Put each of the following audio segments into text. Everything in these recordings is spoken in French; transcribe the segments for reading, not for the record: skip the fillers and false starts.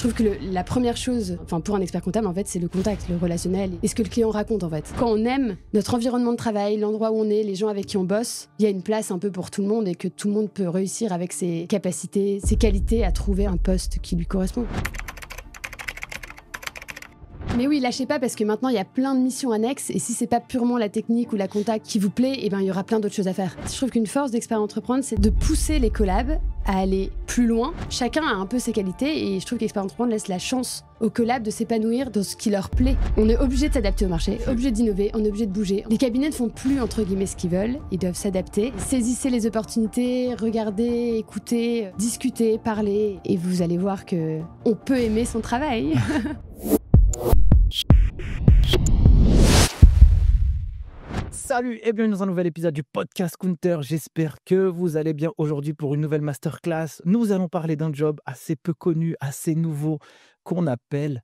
trouve que la première chose, pour un expert comptable, en fait, c'est le contact, le relationnel et ce que le client raconte, en fait. Quand on aime notre environnement de travail, l'endroit où on est, les gens avec qui on bosse, il y a une place un peu pour tout le monde et que tout le monde peut réussir avec ses capacités, ses qualités à trouver un poste qui lui correspond. Mais oui, lâchez pas parce que maintenant il y a plein de missions annexes et si c'est pas purement la technique ou la compta qui vous plaît, il y aura plein d'autres choses à faire. Je trouve qu'une force d'Expert Entreprendre, c'est de pousser les collabs à aller plus loin. Chacun a un peu ses qualités et je trouve qu'Expert Entreprendre laisse la chance aux collabs de s'épanouir dans ce qui leur plaît. On est obligé de s'adapter au marché, obligé d'innover, on est obligé de bouger. Les cabinets ne font plus entre guillemets ce qu'ils veulent, ils doivent s'adapter. Saisissez les opportunités, regardez, écoutez, discutez, parlez et vous allez voir que on peut aimer son travail. Salut et bienvenue dans un nouvel épisode du podcast Counter. J'espère que vous allez bien aujourd'hui pour une nouvelle masterclass. Nous allons parler d'un job assez peu connu, assez nouveau, qu'on appelle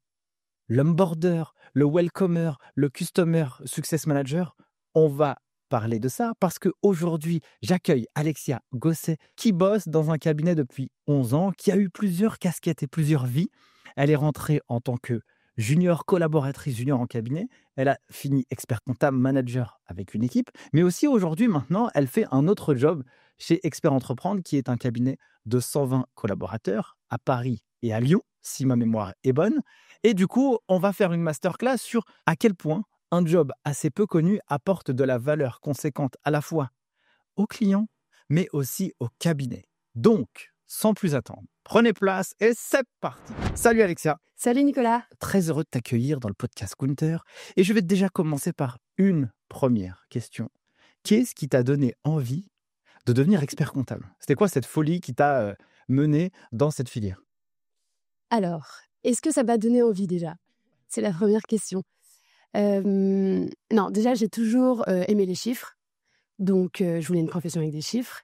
l'onboarder, le welcomer, le customer success manager. On va parler de ça parce qu'aujourd'hui, j'accueille Alexia Gosset qui bosse dans un cabinet depuis 11 ans, qui a eu plusieurs casquettes et plusieurs vies. Elle est rentrée en tant que junior collaboratrice junior en cabinet. Elle a fini expert comptable manager avec une équipe. Mais aussi aujourd'hui, maintenant, elle fait un autre job chez Expert Entreprendre, qui est un cabinet de 120 collaborateurs à Paris et à Lyon, si ma mémoire est bonne. Et du coup, on va faire une masterclass sur à quel point un job assez peu connu apporte de la valeur conséquente à la fois aux clients, mais aussi au cabinet. Donc, sans plus attendre, prenez place et c'est parti. Salut Alexia. Salut Nicolas. Très heureux de t'accueillir dans le podcast Counter. Et je vais déjà commencer par une première question. Qu'est-ce qui t'a donné envie de devenir expert comptable ? C'était quoi cette folie qui t'a mené dans cette filière ? Alors, est-ce que ça m'a donné envie déjà ? C'est la première question. Non, déjà, j'ai toujours aimé les chiffres. Donc, je voulais une profession avec des chiffres.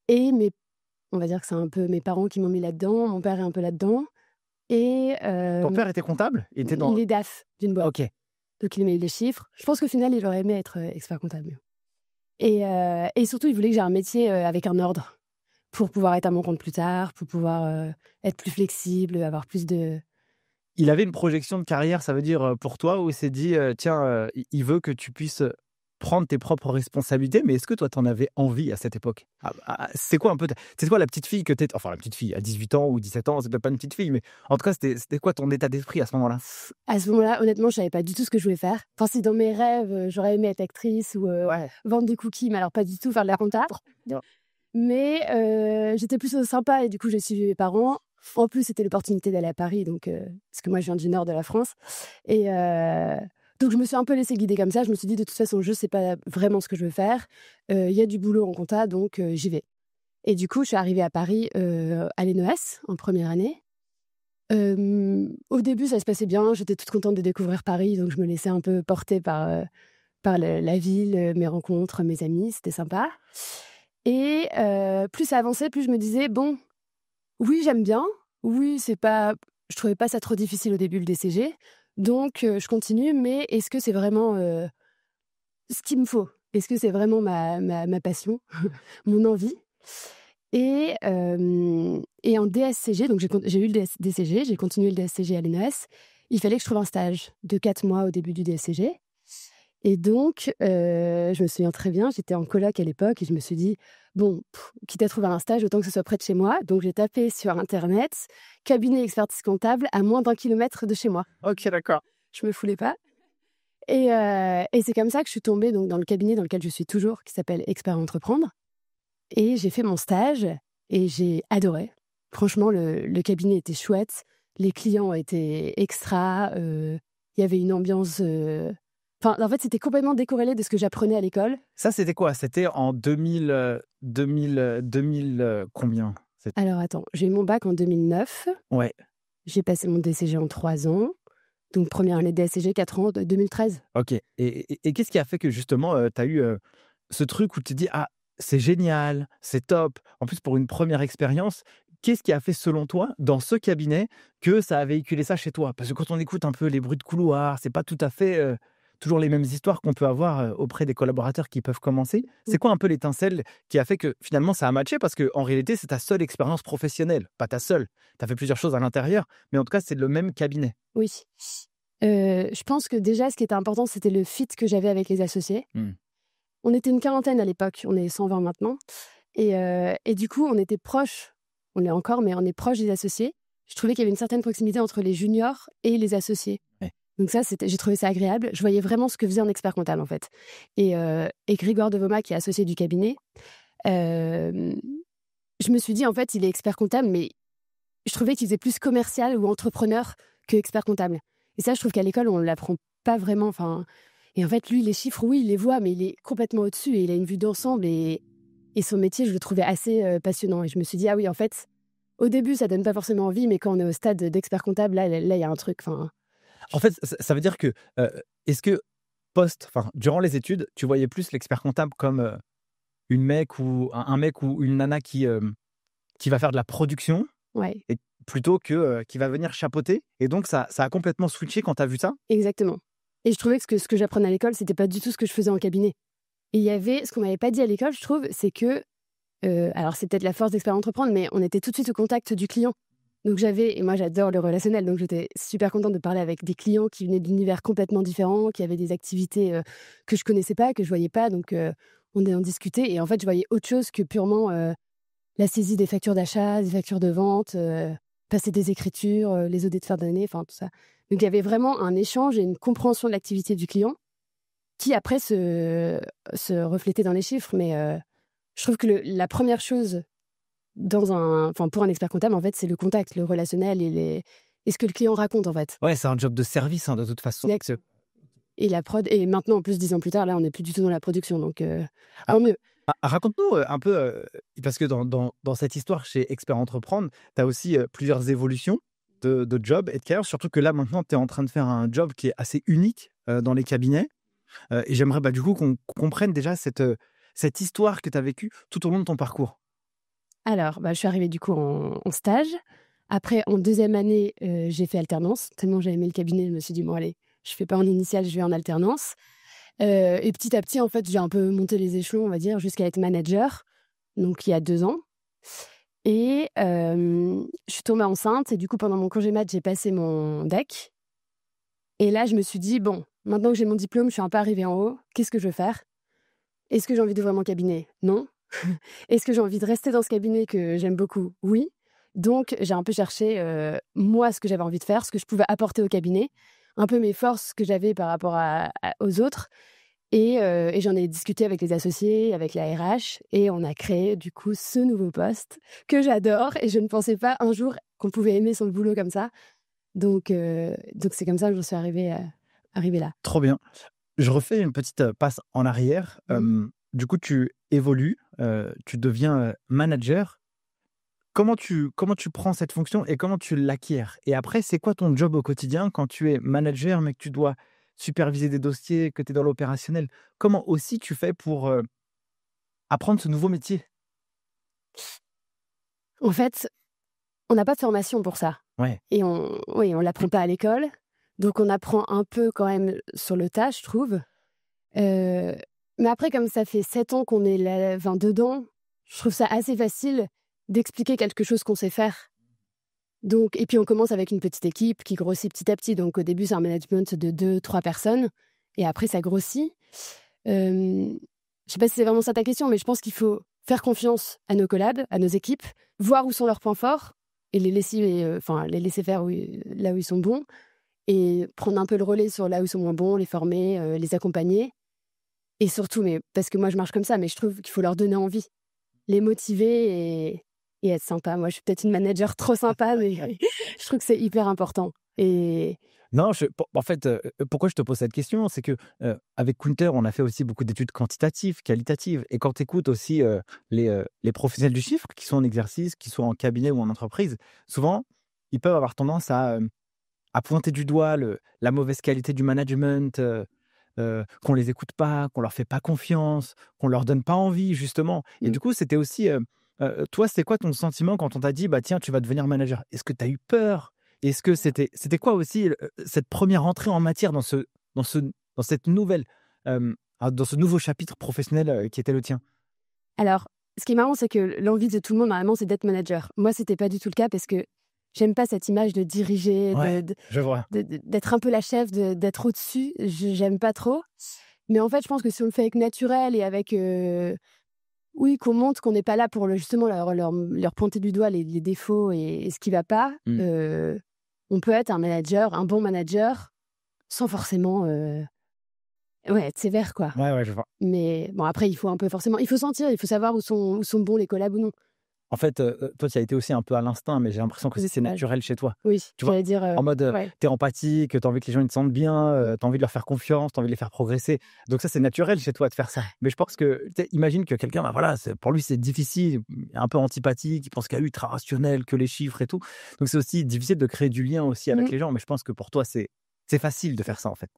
Et on va dire que c'est un peu mes parents qui m'ont mis là-dedans. Mon père est un peu là-dedans. Et ton père était comptable ? Il est DAF d'une boîte. Ok. Donc, il aimait les chiffres. Je pense qu'au final, il aurait aimé être expert comptable. Et surtout, il voulait que j'ai un métier avec un ordre pour pouvoir être à mon compte plus tard, pour pouvoir être plus flexible, avoir plus de... Il avait une projection de carrière, ça veut dire pour toi, où il s'est dit, il veut que tu puisses prendre tes propres responsabilités, mais est-ce que toi, tu en avais envie à cette époque ? C'est quoi la petite fille que tu étais ? Enfin, la petite fille, à 18 ans ou 17 ans, c'est peut-être pas une petite fille, mais en tout cas, c'était quoi ton état d'esprit à ce moment-là ? À ce moment-là, honnêtement, je savais pas du tout ce que je voulais faire. Enfin, si dans mes rêves, j'aurais aimé être actrice ou vendre des cookies, mais alors pas du tout faire de la compta. Mais j'étais plus sympa et du coup, j'ai suivi mes parents. En plus, c'était l'opportunité d'aller à Paris, donc, parce que moi, je viens du nord de la France. Et donc, je me suis un peu laissée guider comme ça. Je me suis dit, de toute façon, je ne sais pas vraiment ce que je veux faire. Il y a du boulot en compta, donc j'y vais. Et du coup, je suis arrivée à Paris à l'ENES, en première année. Au début, ça se passait bien. J'étais toute contente de découvrir Paris, donc je me laissais un peu porter par la ville, mes rencontres, mes amis. C'était sympa. Et plus ça avançait, plus je me disais, bon, oui, j'aime bien. Oui, je trouvais pas ça trop difficile au début, le DCG. Donc, je continue, mais est-ce que c'est vraiment ce qu'il me faut ? Est-ce que c'est vraiment ma passion, mon envie ? Et en DSCG, donc j'ai eu le DCG, j'ai continué le DSCG à l'ENES. Il fallait que je trouve un stage de 4 mois au début du DSCG. Et donc, je me souviens très bien, j'étais en coloc à l'époque et je me suis dit, bon, quitte à trouver un stage, autant que ce soit près de chez moi. Donc, j'ai tapé sur Internet, cabinet expertise comptable à moins d'1 kilomètre de chez moi. Ok, d'accord. Je me foulais pas. Et c'est comme ça que je suis tombée donc, dans le cabinet dans lequel je suis toujours, qui s'appelle Expert Entreprendre. Et j'ai fait mon stage et j'ai adoré. Franchement, le cabinet était chouette. Les clients étaient extra. Il y avait une ambiance... en fait, c'était complètement décorrélé de ce que j'apprenais à l'école. Ça, c'était quoi ? C'était en 2000 combien ? Alors, attends, j'ai eu mon bac en 2009. Ouais. J'ai passé mon DCG en 3 ans. Donc, première année de DCG, 4 ans, 2013. Ok. Et qu'est-ce qui a fait que, justement, tu as eu ce truc où tu te dis, ah, c'est génial, c'est top. En plus, pour une première expérience, qu'est-ce qui a fait, selon toi, dans ce cabinet, que ça a véhiculé ça chez toi ? Parce que quand on écoute un peu les bruits de couloir, c'est pas tout à fait toujours les mêmes histoires qu'on peut avoir auprès des collaborateurs qui peuvent commencer. C'est quoi un peu l'étincelle qui a fait que finalement ça a matché? Parce qu'en réalité, c'est ta seule expérience professionnelle, pas ta seule. Tu as fait plusieurs choses à l'intérieur, mais en tout cas, c'est le même cabinet. Oui. Je pense que déjà, ce qui était important, c'était le fit que j'avais avec les associés. On était une quarantaine à l'époque, on est 120 maintenant. Et du coup, on était proches, on l'est encore, mais on est proches des associés. Je trouvais qu'il y avait une certaine proximité entre les juniors et les associés. Ouais. Donc ça, j'ai trouvé ça agréable. Je voyais vraiment ce que faisait un expert comptable, en fait. Et Grégoire Devoma, qui est associé du cabinet, je me suis dit, en fait, il est expert comptable, mais je trouvais qu'il faisait plus commercial ou entrepreneur que expert comptable. Et ça, je trouve qu'à l'école, on ne l'apprend pas vraiment. Et en fait, lui, les chiffres, oui, il les voit, mais il est complètement au-dessus et il a une vue d'ensemble. Et son métier, je le trouvais assez passionnant. Et je me suis dit, ah oui, en fait, au début, ça donne pas forcément envie, mais quand on est au stade d'expert comptable, là, il y a un truc. En fait, ça veut dire que, est-ce que durant les études, tu voyais plus l'expert comptable comme une mec ou un mec ou une nana qui va faire de la production Ouais, et plutôt que qui va venir chapeauter? Et donc, ça a complètement switché quand tu as vu ça? exactement. Et je trouvais que ce que j'apprenais à l'école, c'était pas du tout ce que je faisais en cabinet. Et il y avait, ce qu'on m'avait pas dit à l'école, je trouve, c'est que, alors c'est peut-être la force d'Expert Entreprendre, mais on était tout de suite au contact du client. Donc et moi j'adore le relationnel, donc j'étais super contente de parler avec des clients qui venaient d'univers complètement différents, qui avaient des activités que je connaissais pas, que je voyais pas, donc on en discutait. Et en fait, je voyais autre chose que purement la saisie des factures d'achat, des factures de vente, passer des écritures, les audits de fin d'année, enfin tout ça. Donc il y avait vraiment un échange et une compréhension de l'activité du client qui après se reflétait dans les chiffres. Mais je trouve que la première chose pour un expert comptable, en fait, c'est le contact, le relationnel et ce que le client raconte, en fait. Ouais, c'est un job de service, de toute façon. Et la prod, et maintenant, en plus, 10 ans plus tard, là, on n'est plus du tout dans la production, donc tant mieux. Raconte-nous un peu, parce que dans cette histoire chez Expert Entreprendre, tu as aussi plusieurs évolutions de job et de carrière, surtout que là, maintenant, tu es en train de faire un job qui est assez unique dans les cabinets. Et j'aimerais du coup qu'on comprenne déjà cette histoire que tu as vécue tout au long de ton parcours. Alors, je suis arrivée du coup en stage. Après, en deuxième année, j'ai fait alternance. Tellement j'ai aimé le cabinet, je me suis dit, bon, allez, je fais pas en initiale, je vais en alternance. Et petit à petit, en fait, j'ai un peu monté les échelons, on va dire, jusqu'à être manager, donc il y a 2 ans. Et je suis tombée enceinte. Et du coup, pendant mon congé mat, j'ai passé mon DEC. Et là, je me suis dit, bon, maintenant que j'ai mon diplôme, je suis un peu arrivée en haut. Qu'est-ce que je veux faire? Est-ce que j'ai envie d'ouvrir mon cabinet? Non. Est-ce que j'ai envie de rester dans ce cabinet que j'aime beaucoup? Oui. Donc, j'ai un peu cherché, moi, ce que j'avais envie de faire, ce que je pouvais apporter au cabinet, un peu mes forces que j'avais par rapport aux autres. Et j'en ai discuté avec les associés, avec la RH, et on a créé du coup ce nouveau poste que j'adore. Et je ne pensais pas un jour qu'on pouvait aimer son boulot comme ça. Donc c'est comme ça que j'en suis arrivée là. Trop bien. Je refais une petite passe en arrière. Du coup, tu évolues, tu deviens manager. Comment tu prends cette fonction et comment tu l'acquiers? Et après, c'est quoi ton job au quotidien quand tu es manager, mais que tu dois superviser des dossiers, que tu es dans l'opérationnel? Comment aussi tu fais pour apprendre ce nouveau métier? En fait, on n'a pas de formation pour ça. Ouais. Et on l'apprend pas à l'école. Donc on apprend un peu quand même sur le tas, je trouve. Mais après, comme ça fait 7 ans qu'on est là, dedans, je trouve ça assez facile d'expliquer quelque chose qu'on sait faire. Donc, et puis on commence avec une petite équipe qui grossit petit à petit. Donc au début, c'est un management de 2-3 personnes. Et après, ça grossit. Je sais pas si c'est vraiment ça ta question, mais je pense qu'il faut faire confiance à nos collabs, à nos équipes, voir où sont leurs points forts et les laisser faire là où ils sont bons, et prendre un peu le relais sur là où ils sont moins bons, les former, les accompagner. Et surtout, mais parce que moi je marche comme ça, mais je trouve qu'il faut leur donner envie, les motiver et être sympa. Moi, je suis peut-être une manager trop sympa, mais je trouve que c'est hyper important. Et Non, en fait, pourquoi je te pose cette question, c'est que avec Kunter, on a fait aussi beaucoup d'études quantitatives, qualitatives. Et quand tu écoutes aussi les professionnels du chiffre qui sont en exercice, qui sont en cabinet ou en entreprise, souvent, ils peuvent avoir tendance à pointer du doigt la mauvaise qualité du management, qu'on les écoute pas, qu'on leur fait pas confiance, qu'on leur donne pas envie, justement. Et du coup, c'était aussi, toi, c'était quoi ton sentiment quand on t'a dit, bah tiens, tu vas devenir manager? Est-ce que tu as eu peur? Est-ce que c'était quoi aussi cette première entrée en matière dans ce dans cette nouvelle, dans ce nouveau chapitre professionnel qui était le tien? Alors, ce qui est marrant, c'est que l'envie de tout le monde, normalement, c'est d'être manager. Moi, c'était pas du tout le cas parce que j'aime pas cette image de diriger, Ouais, je vois. d'être un peu la chef, d'être au-dessus. J'aime pas trop. Mais en fait, je pense que si on le fait avec naturel et avec... oui, qu'on montre qu'on n'est pas là pour justement leur pointer du doigt les défauts et ce qui va pas, Mmh. on peut être un manager, un bon manager, sans forcément être sévère, quoi. Ouais, je vois. Mais bon, après, il faut sentir, il faut savoir où sont bons les collabs ou non. En fait, toi, tu as été aussi un peu à l'instinct, mais j'ai l'impression que c'est naturel chez toi. Oui, Tu vois? j'allais dire, En mode, ouais. tu es empathique, tu as envie que les gens ils te sentent bien, tu as envie de leur faire confiance, tu as envie de les faire progresser. Donc ça, c'est naturel chez toi de faire ça. Mais je pense que tu sais, imagine que quelqu'un, bah, voilà, pour lui, c'est difficile, un peu antipathique, il pense qu'il y a ultra rationnel, que les chiffres et tout. Donc c'est aussi difficile de créer du lien aussi avec Mmh. les gens. Mais je pense que pour toi, c'est facile de faire ça, en fait.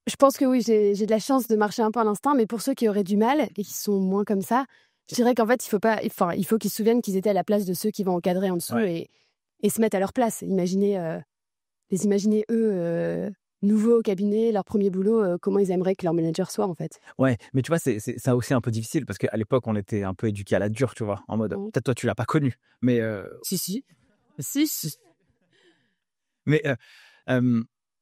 Je pense que oui, j'ai de la chance de marcher un peu à l'instinct, mais pour ceux qui auraient du mal et qui sont moins comme ça, je dirais qu'en fait, il faut qu'ils se souviennent qu'ils étaient à la place de ceux qui vont encadrer en dessous Ouais. et se mettre à leur place. Les imaginer eux, nouveaux au cabinet, leur premier boulot, comment ils aimeraient que leur manager soit, en fait. Ouais, mais tu vois, c'est ça aussi un peu difficile parce qu'à l'époque, on était un peu éduqués à la dure, tu vois? En mode Mmh. peut-être toi, tu l'as pas connu, mais Si, si. Si, si. mais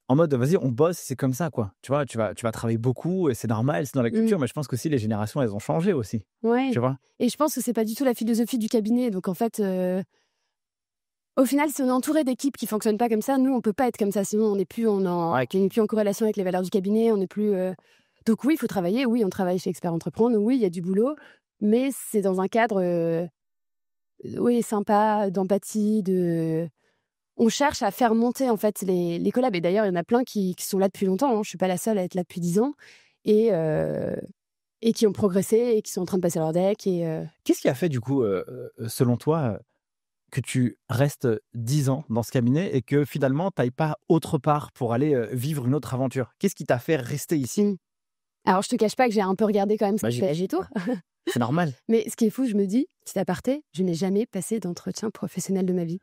en mode, vas-y, on bosse, c'est comme ça, quoi. Tu vois? Tu vas travailler beaucoup et c'est normal, c'est dans la Mmh. culture, mais je pense qu'aussi les générations, elles ont changé aussi, Ouais tu vois? et je pense que c'est pas du tout la philosophie du cabinet, donc en fait, au final, si on est entouré d'équipes qui fonctionnent pas comme ça, nous, on peut pas être comme ça, sinon Ouais. on n'est plus en corrélation avec les valeurs du cabinet, on n'est plus, donc oui, il faut travailler, oui, on travaille chez Expert Entreprendre, oui, il y a du boulot, mais c'est dans un cadre, oui, sympa, d'empathie, on cherche à faire monter, en fait, les collabs et d'ailleurs, il y en a plein qui sont là depuis longtemps, hein. Je suis pas la seule à être là depuis 10 ans et heu et qui ont progressé et qui sont en train de passer leur deck Qu'est-ce qui a fait du coup, selon toi, que tu restes 10 ans dans ce cabinet et que finalement, tu ailles pas autre part pour aller, vivre une autre aventure? Qu'est-ce qui t'a fait rester ici? mmh. Alors je te cache pas que j'ai un peu regardé quand même ce Bah, qui se fait à Gétour. c'est normal. Mais ce qui est fou, je me dis, petit aparté, je n'ai jamais passé d'entretien professionnel de ma vie.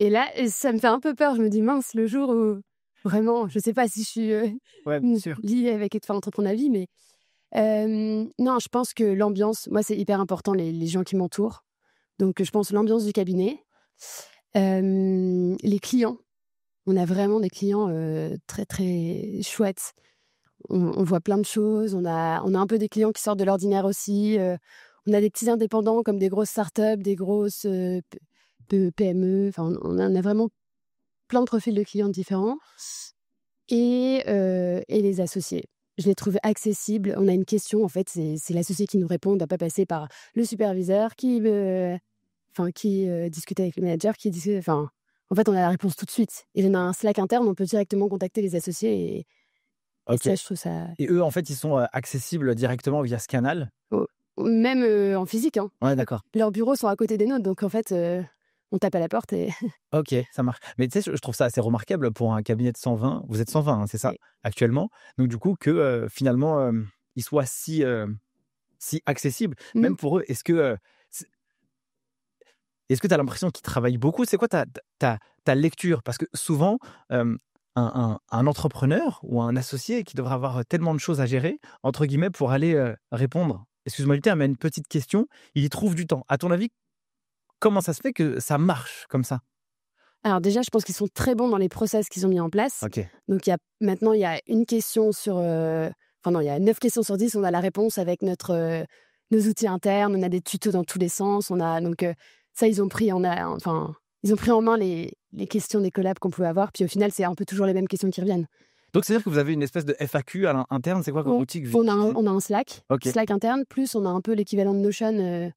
Et là, ça me fait un peu peur. Je me dis: «Mince, le jour où vraiment, je sais pas si je suis, Ouais, bien sûr. liée avec être entreprendre ma vie», mais non, je pense que l'ambiance, moi, c'est hyper important, les gens qui m'entourent. Donc je pense l'ambiance du cabinet, les clients. On a vraiment des clients, très, très chouettes. On voit plein de choses. On a un peu des clients qui sortent de l'ordinaire aussi, on a des petits indépendants comme des grosses startups, des grosses, PME. Enfin, on en a vraiment plein de profils de clients différents et les associés. Je les trouve accessibles. On a une question, en fait, c'est l'associé qui nous répond. On ne doit pas passer par le superviseur qui discute avec le manager, enfin, en fait, on a la réponse tout de suite et on a un Slack interne, on peut directement contacter les associés et OK, ça, je trouve ça et eux, en fait, ils sont, accessibles directement via ce canal? oh, même, en physique, hein. Ouais, d'accord. Leurs bureaux sont à côté des nôtres, donc en fait, on tape à la porte et OK, ça marche. Mais tu sais, je trouve ça assez remarquable pour un cabinet de 120. Vous êtes 120, hein, c'est ça? et Actuellement? Donc du coup que, finalement, ils soient si accessibles, mmh. même pour eux. Est-ce que tu as l'impression qu'ils travaillent beaucoup? C'est quoi ta lecture? Parce que souvent, un entrepreneur ou un associé qui devrait avoir tellement de choses à gérer, entre guillemets, pour aller, répondre, excuse-moi du terme, à une petite question, il y trouve du temps. À ton avis, comment ça se fait que ça marche comme ça? Alors déjà, je pense qu'ils sont très bons dans les process qu'ils ont mis en place. OK. Donc il y a une question sur, enfin non, il y a 9 questions sur 10, on a la réponse avec nos outils internes, on a des tutos dans tous les sens, on a donc ça ils ont pris en main les questions des collabs qu'on pouvait avoir, puis au final, c'est un peu toujours les mêmes questions qui reviennent. Donc c'est-à-dire que vous avez une espèce de FAQ à l'interne, c'est quoi comme On outil que vous utilisez? on a un Slack, OK, Slack interne, plus on a un peu l'équivalent de Notion,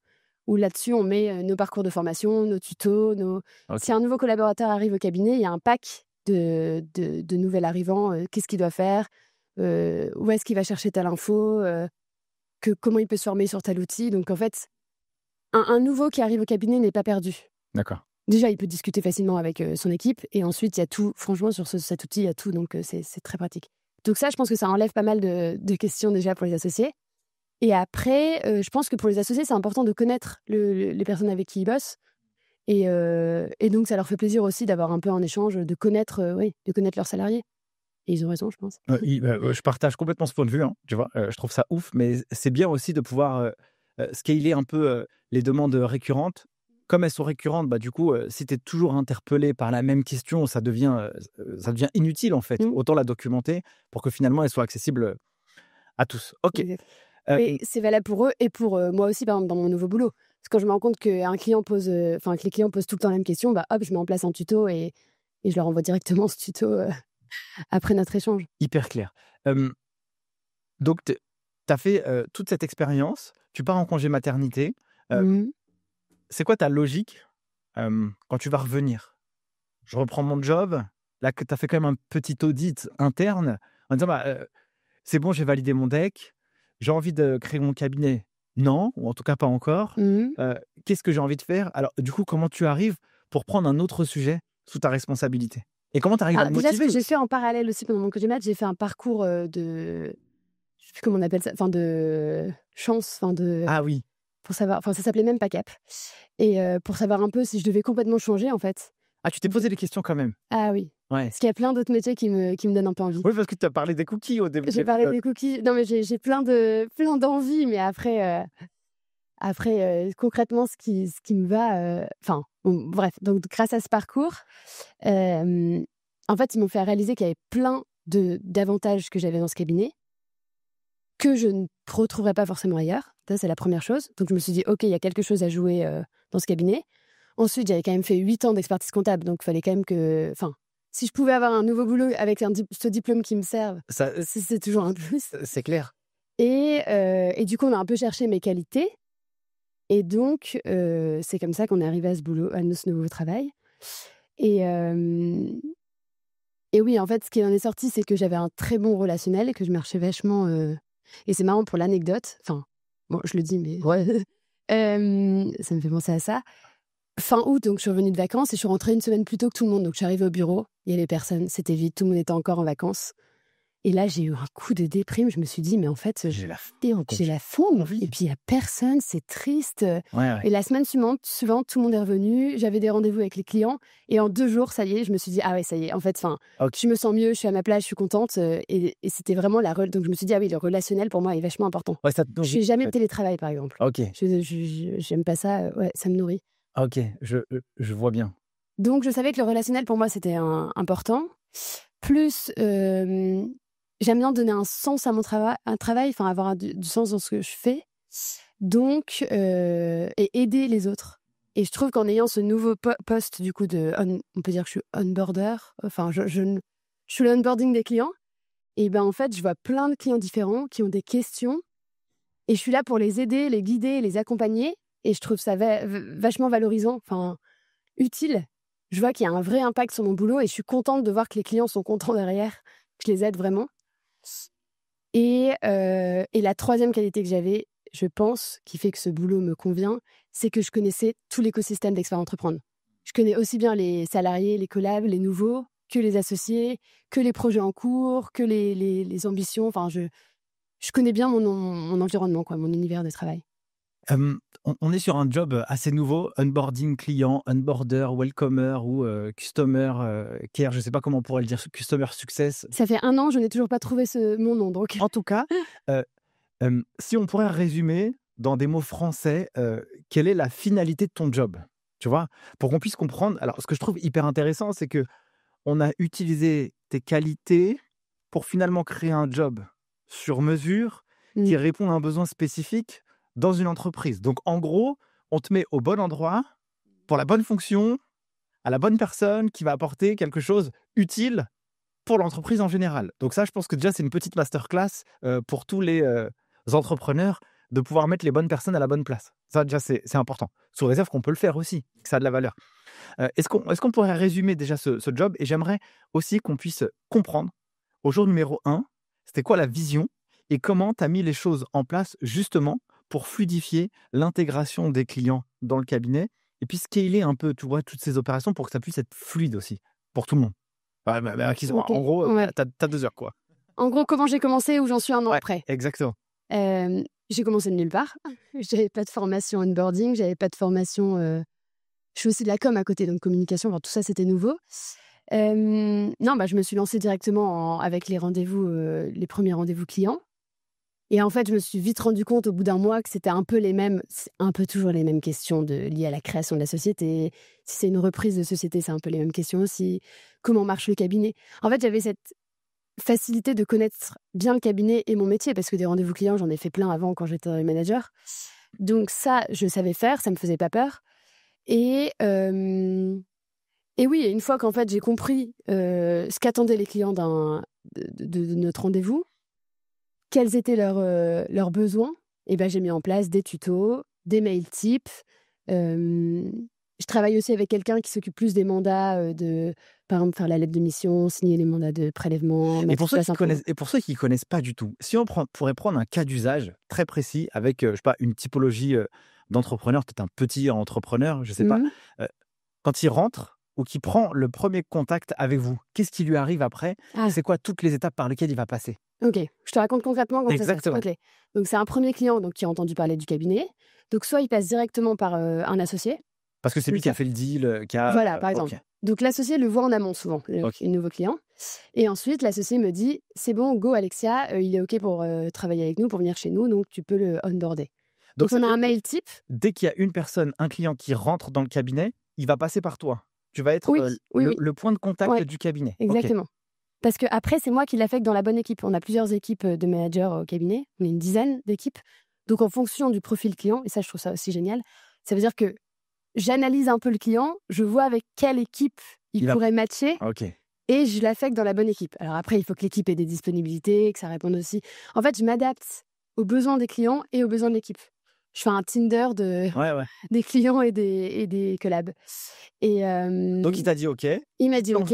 où là-dessus on met, nos parcours de formation, nos tutos, OK. si un nouveau collaborateur arrive au cabinet, il y a un pack de nouvel arrivant, qu'est-ce qu'il doit faire, où est-ce qu'il va chercher telle info, comment il peut se former sur tel outil. Donc en fait, un nouveau qui arrive au cabinet n'est pas perdu. D'accord. Déjà, il peut discuter facilement avec, son équipe et ensuite il y a tout. Franchement, sur cet outil, il y a tout, donc c'est très pratique. Donc ça, je pense que ça enlève pas mal de questions déjà pour les associés et après, je pense que pour les associés, c'est important de connaître les personnes avec qui ils bossent et donc ça leur fait plaisir aussi d'avoir un peu un échange, de connaître leurs salariés. Et ils ont raison, je pense. Je partage complètement ce point de vue, hein, tu vois. Je trouve ça ouf, mais c'est bien aussi de pouvoir scaler un peu les demandes récurrentes. Comme elles sont récurrentes, bah, du coup, si tu es toujours interpellé par la même question, ça devient inutile, en fait. Mmh. Autant la documenter pour que finalement, elle soit accessible à tous. OK. Exact. Et c'est valable pour eux et pour moi aussi, par exemple, dans mon nouveau boulot. Parce que quand je me rends compte que les clients posent tout le temps la même question, bah, hop, je mets en place un tuto et je leur envoie directement ce tuto après notre échange. Hyper clair. Donc, tu as fait toute cette expérience, tu pars en congé maternité. Mmh. C'est quoi ta logique quand tu vas revenir? Je reprends mon job. Là, tu as fait quand même un petit audit interne en disant bah, c'est bon, j'ai validé mon deck. J'ai envie de créer mon cabinet. Non, ou en tout cas pas encore. Mmh. Qu'est-ce que j'ai envie de faire? Alors, du coup, comment tu arrives pour prendre un autre sujet sous ta responsabilité? Et comment tu arrives à te Déjà, ce motiver que j'ai aussi? fait en parallèle aussi pendant mon congé mat, j'ai fait un parcours je sais plus comment on appelle ça, de chance, Ah oui, pour savoir, ça s'appelait même pas CAP. Et pour savoir un peu si je devais complètement changer, en fait. ah, tu t'es posé des questions quand même. Ah oui, Ouais. parce qu'il y a plein d'autres métiers qui me donnent un peu envie. Oui, parce que tu as parlé des cookies au début de J'ai parlé l'épisode. des cookies. Non, mais j'ai plein d'envies, mais après, concrètement, ce qui me va, bon, bref. Donc, grâce à ce parcours, en fait, ils m'ont fait réaliser qu'il y avait plein d'avantages que j'avais dans ce cabinet que je ne retrouverais pas forcément ailleurs. Ça, c'est la première chose. Donc, je me suis dit, OK, il y a quelque chose à jouer dans ce cabinet. Ensuite, j'avais quand même fait 8 ans d'expertise comptable, donc il fallait quand même que... Enfin, si je pouvais avoir un nouveau boulot avec ce diplôme qui me serve, Ça, c'est toujours un plus. c'est clair. Et du coup, on a un peu cherché mes qualités. Et donc, c'est comme ça qu'on est arrivé à ce nouveau travail. Et, et oui, en fait, ce qui en est sorti, c'est que j'avais un très bon relationnel et que je marchais vachement... Et c'est marrant pour l'anecdote. Enfin, bon, je le dis, mais ouais. Ça me fait penser à ça. Fin août, donc je suis revenue de vacances et je suis rentrée une semaine plus tôt que tout le monde. Donc je suis arrivée au bureau, il y avait personne, c'était vide, tout le monde était encore en vacances. Et là, j'ai eu un coup de déprime. Je me suis dit, mais en fait, J'ai la fougue. j'ai la fougue. Envie. Et puis, il n'y a personne, c'est triste. Ouais. Et la semaine suivante, tout le monde est revenu. J'avais des rendez-vous avec les clients. Et en 2 jours, ça y est, je me suis dit, ah ouais, ça y est. En fait, Ok. je me sens mieux, je suis à ma place, je suis contente. Et c'était vraiment donc je me suis dit, ah oui, le relationnel, pour moi, est vachement important. Ouais, ça te Je nourrit, fais en jamais de fait. télétravail, par exemple. Ok. J'aime pas ça. Ouais, ça me nourrit. Ok, je vois bien. Donc, je savais que le relationnel, pour moi, c'était important. Plus, j'aime bien donner un sens à mon travail, avoir du sens dans ce que je fais. Donc, et aider les autres. Et je trouve qu'en ayant ce nouveau poste, du coup, on peut dire que je suis onboarder. Enfin, je suis l'onboarding des clients. Et ben, en fait, je vois plein de clients différents qui ont des questions. Et je suis là pour les aider, les guider, les accompagner. Et je trouve ça vachement valorisant, utile. Je vois qu'il y a un vrai impact sur mon boulot et je suis contente de voir que les clients sont contents derrière, que je les aide vraiment. Et la troisième qualité que j'avais, je pense, qui fait que ce boulot me convient, c'est que je connaissais tout l'écosystème d'Expert Entreprendre. Je connais aussi bien les salariés, les collabs, les nouveaux, que les associés, que les projets en cours, que les ambitions. Enfin, je connais bien mon environnement, quoi, mon univers de travail. On est sur un job assez nouveau, onboarding client, onboarder, welcomer ou customer care, je ne sais pas comment on pourrait le dire, customer success. Ça fait 1 an, je n'ai toujours pas trouvé mon nom, donc... En tout cas, si on pourrait résumer dans des mots français, quelle est la finalité de ton job? Tu vois? Pour qu'on puisse comprendre. Alors, ce que je trouve hyper intéressant, c'est que on a utilisé tes qualités pour finalement créer un job sur mesure qui répond à un besoin spécifique dans une entreprise. Donc, en gros, on te met au bon endroit, pour la bonne fonction, à la bonne personne qui va apporter quelque chose utile pour l'entreprise en général. Donc ça, je pense que déjà, c'est une petite masterclass pour tous les entrepreneurs de pouvoir mettre les bonnes personnes à la bonne place. Ça, déjà, c'est important. Sous réserve qu'on peut le faire aussi, que ça a de la valeur. Est-ce qu'on pourrait résumer déjà ce job? Et j'aimerais aussi qu'on puisse comprendre, au jour numéro 1, c'était quoi la vision et comment tu as mis les choses en place justement pour fluidifier l'intégration des clients dans le cabinet et puis scaler un peu, tu vois, toutes ces opérations pour que ça puisse être fluide aussi pour tout le monde. Ouais, Ok, en gros, ouais. t'as 2 heures, quoi. En gros, comment j'ai commencé, où j'en suis 1 an Ouais, après. exactement. J'ai commencé de nulle part. J'avais pas de formation onboarding, j'avais pas de formation... Je fais aussi de la com à côté, donc communication, tout ça, c'était nouveau. Non, je me suis lancée directement avec les rendez-vous, les premiers rendez-vous clients. Et en fait, je me suis vite rendu compte au bout d'un mois que c'était un peu toujours les mêmes questions liées à la création de la société. Si c'est une reprise de société, c'est un peu les mêmes questions aussi. Comment marche le cabinet? En fait, j'avais cette facilité de connaître bien le cabinet et mon métier, parce que des rendez-vous clients, j'en ai fait plein avant quand j'étais manager. Donc ça, je savais faire, ça me faisait pas peur. Et oui, une fois qu'en fait j'ai compris ce qu'attendaient les clients de notre rendez-vous, quels étaient leurs besoins, et j'ai mis en place des tutos, des mails types. Je travaille aussi avec quelqu'un qui s'occupe plus des mandats, par exemple, faire la lettre de mission, signer les mandats de prélèvement. Et pour ceux qui ne connaissent pas du tout, si on pourrait prendre un cas d'usage très précis avec, je sais pas, une typologie d'entrepreneur, peut-être un petit entrepreneur, je ne sais pas, quand il rentre ou qui prend le premier contact avec vous, qu'est-ce qui lui arrive après? C'est quoi toutes les étapes par lesquelles il va passer? Ok, je te raconte concrètement comment ça se passe. Exactement. Okay. Donc c'est un premier client qui a entendu parler du cabinet. Donc soit il passe directement par un associé. Parce que c'est lui qui a fait le deal, Voilà, par exemple. Okay. Donc l'associé le voit en amont souvent, le nouveau client. Et ensuite, l'associé me dit, c'est bon, go Alexia, il est OK pour travailler avec nous, pour venir chez nous, donc tu peux le onboarder. Donc on a un mail type. Dès qu'il y a un client qui rentre dans le cabinet, il va passer par toi. Tu vas être le point de contact du cabinet. Exactement. Okay. Parce qu'après, c'est moi qui l'affecte dans la bonne équipe. On a plusieurs équipes de managers au cabinet, on est une dizaine d'équipes. Donc en fonction du profil client, et ça je trouve ça aussi génial, ça veut dire que j'analyse un peu le client, je vois avec quelle équipe il pourrait matcher, et je l'affecte dans la bonne équipe. Alors après, il faut que l'équipe ait des disponibilités, que ça réponde aussi. En fait, je m'adapte aux besoins des clients et aux besoins de l'équipe. Je fais un Tinder des clients et des collabs. Et donc il t'a dit OK. Il m'a dit OK,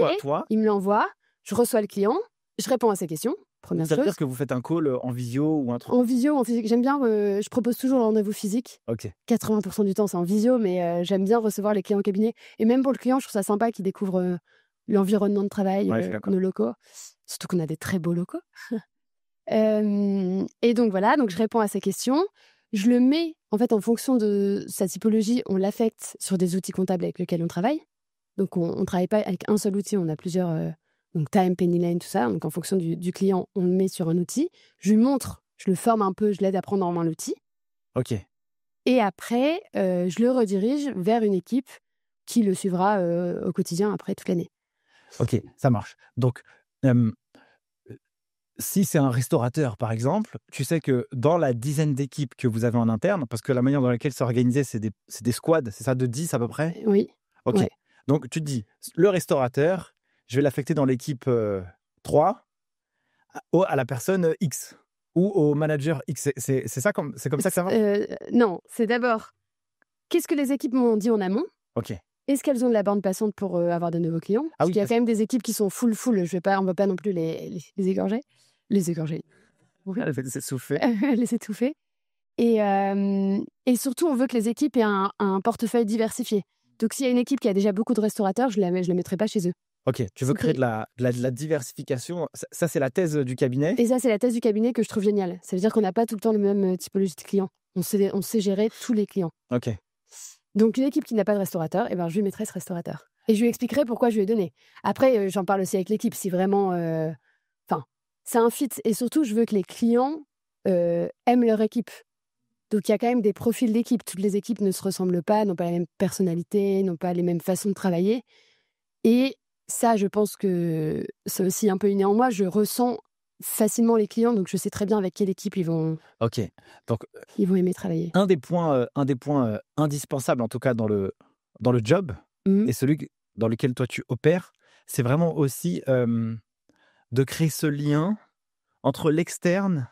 il me l'envoie, je reçois le client, je réponds à ses questions. Ça veut dire que vous faites un call en visio ou un truc? En visio, en physique. J'aime bien, je propose toujours le rendez-vous physique. 80% du temps, c'est en visio, mais j'aime bien recevoir les clients au cabinet. Et même pour le client, je trouve ça sympa qu'il découvre l'environnement de travail, nos locaux. Surtout qu'on a des très beaux locaux. Et donc voilà, donc je réponds à ses questions. Je le mets, en fait, en fonction de sa typologie, on l'affecte sur des outils comptables avec lesquels on travaille. Donc on ne travaille pas avec un seul outil, on a plusieurs... Donc Time, Pennyline, tout ça. Donc en fonction du client, on le met sur un outil. Je lui montre, je le forme un peu, je l'aide à prendre en main l'outil. OK. Et après, je le redirige vers une équipe qui le suivra au quotidien après toute l'année. OK, ça marche. Donc, si c'est un restaurateur, par exemple, tu sais que dans la dizaine d'équipes que vous avez en interne, parce que la manière dans laquelle c'est organisé, c'est des squads, c'est ça, de 10 à peu près? Oui. OK. Ouais. Donc tu te dis, le restaurateur, je vais l'affecter dans l'équipe 3 à la personne X ou au manager X. C'est ça c'est comme ça que ça marche? Non, c'est d'abord, qu'est-ce que les équipes m'ont dit en amont? OK. Est-ce qu'elles ont de la bande passante pour avoir de nouveaux clients? Parce qu'il y a quand même des équipes qui sont full. On ne va pas non plus les égorger. Les égorger. Oui. Les étouffer. Les étouffer. Et surtout, on veut que les équipes aient un portefeuille diversifié. Donc s'il y a une équipe qui a déjà beaucoup de restaurateurs, je la mettrai pas chez eux. OK, tu veux créer de la diversification. Ça, c'est la thèse du cabinet. Et ça, c'est la thèse du cabinet que je trouve géniale. Ça veut dire qu'on n'a pas tout le temps la même typologie de clients. On sait gérer tous les clients. OK. Donc, une équipe qui n'a pas de restaurateur, je lui mettrai ce restaurateur. Et je lui expliquerai pourquoi je lui ai donné. Après, j'en parle aussi avec l'équipe. Si vraiment... c'est un fit. Et surtout, je veux que les clients aiment leur équipe. Donc, il y a quand même des profils d'équipe. Toutes les équipes ne se ressemblent pas, n'ont pas la même personnalité, n'ont pas les mêmes façons de travailler. Et ça, je pense que c'est aussi un peu inné en moi. Je ressens facilement les clients, donc je sais très bien avec quelle équipe ils vont aimer travailler. Un des points indispensables, en tout cas dans le job, et celui dans lequel toi tu opères, c'est vraiment aussi de créer ce lien entre l'externe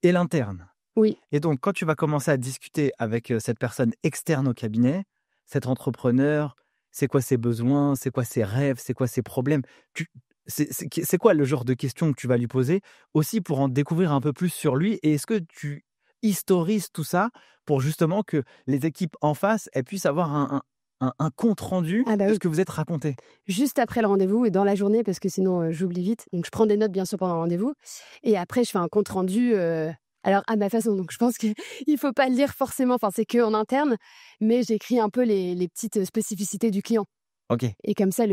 et l'interne. Oui. Et donc, quand tu vas commencer à discuter avec cette personne externe au cabinet, cet entrepreneur, c'est quoi ses besoins, c'est quoi ses rêves, c'est quoi ses problèmes, c'est quoi le genre de questions que tu vas lui poser, aussi pour en découvrir un peu plus sur lui, et est-ce que tu historises tout ça pour justement que les équipes en face, elles puissent avoir un compte rendu de ce que vous êtes raconté? Juste après le rendez-vous et dans la journée, parce que sinon j'oublie vite. Donc je prends des notes bien sûr pendant le rendez-vous, et après je fais un compte rendu alors à ma façon. Donc je pense qu'il ne faut pas le lire forcément, c'est qu'en interne, mais j'écris un peu les petites spécificités du client. OK. Et comme ça,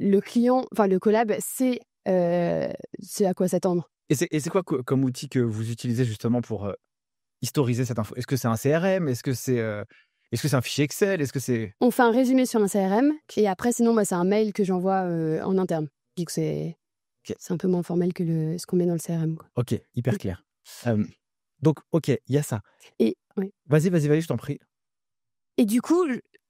le client, enfin le collab, c'est à quoi s'attendre. Et c'est quoi comme outil que vous utilisez justement pour historiser cette info? Est-ce que c'est un CRM? Est-ce que c'est un fichier Excel? Est-ce que c'est... On fait un résumé sur un CRM et après, sinon, c'est un mail que j'envoie en interne. Vu que c'est un peu moins formel que ce qu'on met dans le CRM, quoi. Ok, hyper clair. Donc, ok, il y a ça. Et, ouais. Vas-y, je t'en prie. Et du coup,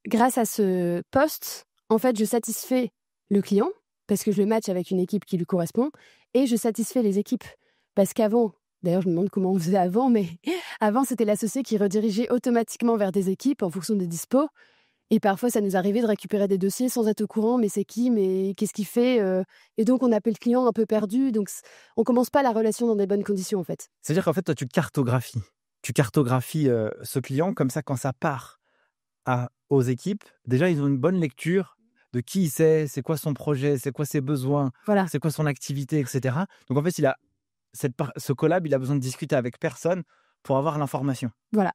grâce à ce poste, en fait, je satisfais le client parce que je le match avec une équipe qui lui correspond et je satisfais les équipes. Parce qu'avant, d'ailleurs, je me demande comment on faisait avant, mais avant, c'était l'associé qui redirigeait automatiquement vers des équipes en fonction des dispos. Et parfois, ça nous arrivait de récupérer des dossiers sans être au courant, mais c'est qui, mais qu'est-ce qu'il fait Et donc, on appelle le client un peu perdu. Donc, on commence pas la relation dans des bonnes conditions, en fait. C'est-à-dire qu'en fait, toi, tu cartographies. Tu cartographies ce client, comme ça, quand ça part aux équipes, déjà, ils ont une bonne lecture de qui c'est quoi son projet, c'est quoi ses besoins, Voilà. c'est quoi son activité, etc. Donc, en fait, ce collab, il a besoin de discuter avec personne pour avoir l'information. Voilà.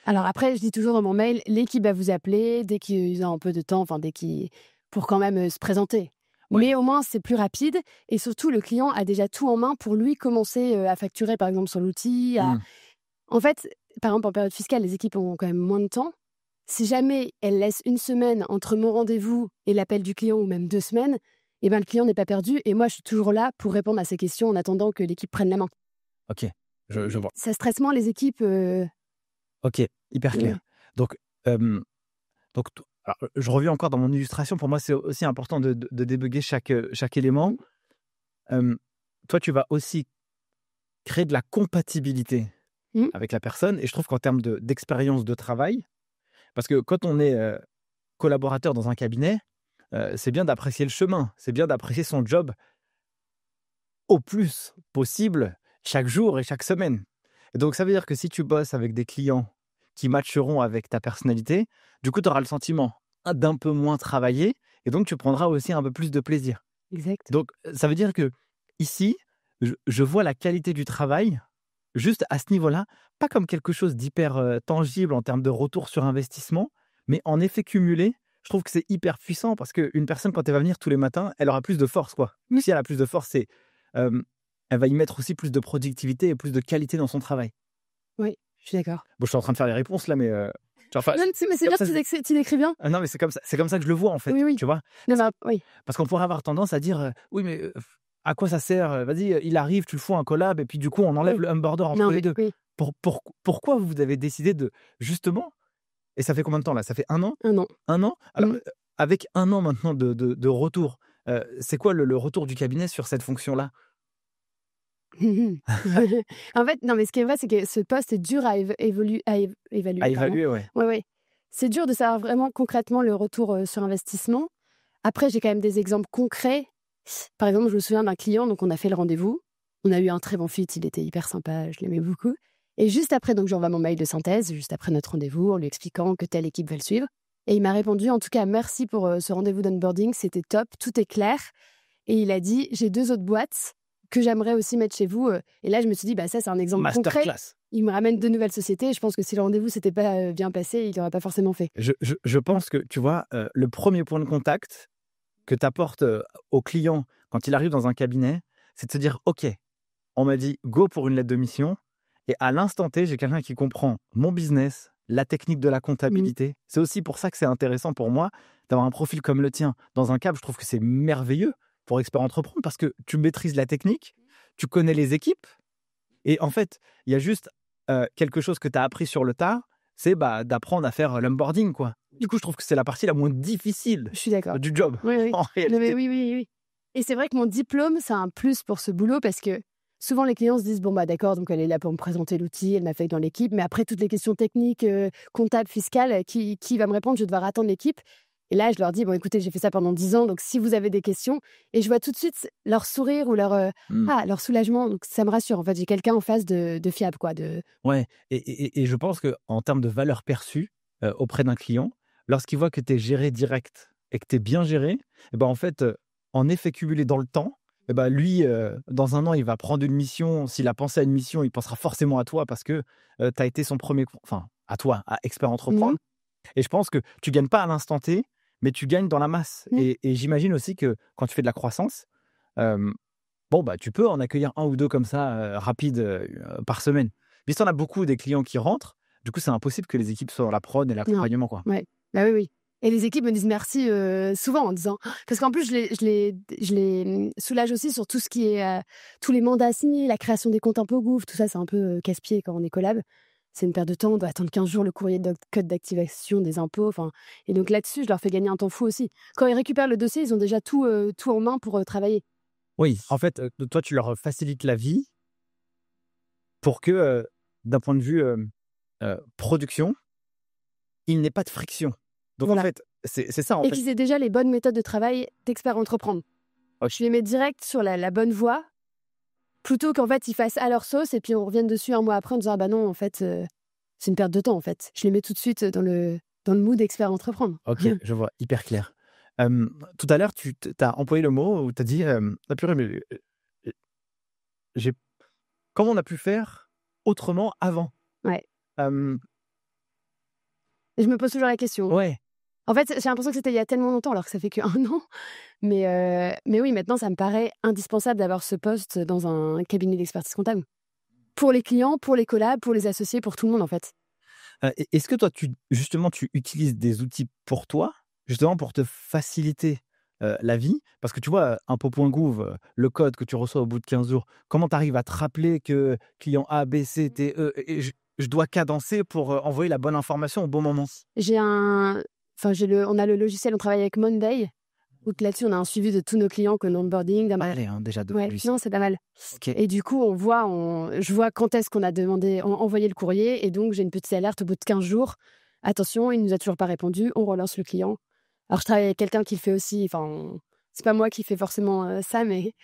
Alors après, je dis toujours dans mon mail, l'équipe va vous appeler dès qu'ils ont un peu de temps, pour quand même se présenter. Ouais. Mais au moins, c'est plus rapide. Et surtout, le client a déjà tout en main pour lui commencer à facturer, par exemple, sur l'outil. En fait, par exemple, en période fiscale, les équipes ont quand même moins de temps. Si jamais elles laissent une semaine entre mon rendez-vous et l'appel du client, ou même 2 semaines, le client n'est pas perdu. Et moi, je suis toujours là pour répondre à ces questions en attendant que l'équipe prenne la main. Ok, je vois. Ça stresse moins les équipes. Ok, hyper clair. Donc, alors, je reviens encore dans mon illustration. Pour moi, c'est aussi important de débugger chaque élément. Toi, tu vas aussi créer de la compatibilité avec la personne. Et je trouve qu'en termes d'expérience de travail, parce que quand on est collaborateur dans un cabinet, c'est bien d'apprécier le chemin, c'est bien d'apprécier son job au plus possible chaque jour et chaque semaine. Et donc, ça veut dire que si tu bosses avec des clients qui matcheront avec ta personnalité, du coup, tu auras le sentiment d'un peu moins travailler et donc tu prendras aussi un peu plus de plaisir. Exact. Donc, ça veut dire que ici, je vois la qualité du travail juste à ce niveau-là, pas comme quelque chose d'hyper tangible en termes de retour sur investissement, mais en effet cumulé, je trouve que c'est hyper puissant parce qu'une personne, quand elle va venir tous les matins, elle aura plus de force, quoi. Si elle a plus de force, elle va y mettre aussi plus de productivité et plus de qualité dans son travail. Oui, je suis d'accord. Bon, je suis en train de faire les réponses là, mais non, mais c'est bien que tu décris bien. Non, mais c'est comme ça que je le vois en fait. Oui. Tu vois. Oui. Parce qu'on pourrait avoir tendance à dire oui, mais à quoi ça sert? Vas-y, il arrive, tu le fous un collab et puis du coup on enlève le humborder entre les deux. Oui. Pourquoi vous avez décidé de justement? Et ça fait combien de temps là? Ça fait 1 an? 1 an. 1 an? Alors avec 1 an maintenant de retour, c'est quoi le retour du cabinet sur cette fonction-là? En fait, non, mais ce qui est vrai, c'est que ce poste est dur à évaluer. À évaluer, ouais. Ouais. C'est dur de savoir vraiment concrètement le retour sur investissement. Après, j'ai quand même des exemples concrets. Par exemple, je me souviens d'un client, donc on a fait le rendez-vous. On a eu un très bon fit, il était hyper sympa, je l'aimais beaucoup. Et juste après, donc j'envoie mon mail de synthèse, juste après notre rendez-vous, en lui expliquant que telle équipe va le suivre. Et il m'a répondu, en tout cas, merci pour ce rendez-vous d'onboarding, c'était top, tout est clair. Et il a dit, j'ai 2 autres boîtes que j'aimerais aussi mettre chez vous. Et là, je me suis dit, ça, c'est un exemple concret. Il me ramène 2 nouvelles sociétés. Je pense que si le rendez-vous s'était pas bien passé, il l'aurait pas forcément fait. Je pense que, tu vois, le premier point de contact que tu apportes au client quand il arrive dans un cabinet, c'est de se dire, OK, on m'a dit go pour une lettre de mission. Et à l'instant T, j'ai quelqu'un qui comprend mon business, la technique de la comptabilité. C'est aussi pour ça que c'est intéressant pour moi d'avoir un profil comme le tien. Dans un CAB, je trouve que c'est merveilleux pour Expert Entreprendre parce que tu maîtrises la technique, tu connais les équipes. Et en fait, il y a juste quelque chose que tu as appris sur le tard, c'est d'apprendre à faire l'onboarding, quoi. Du coup, je trouve que c'est la partie la moins difficile du job. Oui. En réalité. Oui. Et c'est vrai que mon diplôme, c'est un plus pour ce boulot parce que souvent, les clients se disent, d'accord, donc elle est là pour me présenter l'outil, elle m'a fait dans l'équipe, mais après, toutes les questions techniques, comptables, fiscales, qui va me répondre? Je vais devoir attendre l'équipe. Et là, je leur dis, écoutez, j'ai fait ça pendant 10 ans, donc si vous avez des questions, et je vois tout de suite leur sourire ou leur soulagement, donc ça me rassure. En fait, j'ai quelqu'un en face de fiable, quoi. Ouais, et je pense qu'en termes de valeur perçue auprès d'un client, lorsqu'il voit que tu es géré direct et que tu es bien géré, en fait, en effet cumulé dans le temps, lui, dans 1 an, il va prendre une mission. S'il a pensé à une mission, il pensera forcément à toi parce que tu as été son premier... Enfin, à toi, à Expert Entreprendre. Et je pense que tu ne gagnes pas à l'instant T, mais tu gagnes dans la masse. Et j'imagine aussi que quand tu fais de la croissance, tu peux en accueillir un ou deux comme ça, rapide, par semaine. Mais si on a beaucoup des clients qui rentrent, du coup, c'est impossible que les équipes soient dans la prod et l'accompagnement, quoi. Ouais. Bah oui. Et les équipes me disent merci souvent en disant... Parce qu'en plus, je les soulage aussi sur tout ce qui est... tous les mandats signés, la création des comptes impôts Gouv, tout ça, c'est un peu casse-pied quand on est collab. C'est une perte de temps, on doit attendre 15 jours le courrier de code d'activation des impôts. Et donc là-dessus, je leur fais gagner un temps fou aussi. Quand ils récupèrent le dossier, ils ont déjà tout en main pour travailler. Oui, en fait, toi, tu leur facilites la vie pour que, d'un point de vue production, il n'ait pas de friction. Donc, Voilà. en fait, c'est ça, en Et fait. qu'ils aient déjà les bonnes méthodes de travail d'expert entreprendre. Ok. Je les mets direct sur la bonne voie, plutôt qu'en fait, ils fassent à leur sauce et puis on revienne dessus un mois après en disant « Ah bah non, en fait, c'est une perte de temps, en fait. » Je les mets tout de suite dans le mood expert entreprendre. Ok, je vois, hyper clair. Tout à l'heure, tu as employé le mot où tu as dit ah, purée, mais j'ai... comment on a pu faire autrement avant? Ouais. Euh, Et je me pose toujours la question. ouais. En fait, j'ai l'impression que c'était il y a tellement longtemps, alors que ça fait qu'1 an. Mais oui, maintenant, ça me paraît indispensable d'avoir ce poste dans un cabinet d'expertise comptable. Pour les clients, pour les collabs, pour les associés, pour tout le monde, en fait. Est-ce que toi, tu utilises des outils pour toi, justement pour te faciliter la vie? Parce que tu vois, impôts.gouv, le code que tu reçois au bout de 15 jours, comment tu arrives à te rappeler que client A, B, C, D, E, et je dois cadencer pour envoyer la bonne information au bon moment? On a le logiciel, on travaille avec Monday. Donc là-dessus, on a un suivi de tous nos clients, que l'onboarding. Allez, hein, déjà de Ouais, lui. non, c'est pas mal. Ok. Et du coup, je vois quand est-ce qu'on a envoyé le courrier. Et donc, j'ai une petite alerte au bout de 15 jours. Attention, il nous a toujours pas répondu. On relance le client. Alors, je travaille avec quelqu'un qui le fait aussi. C'est pas moi qui fais forcément ça, mais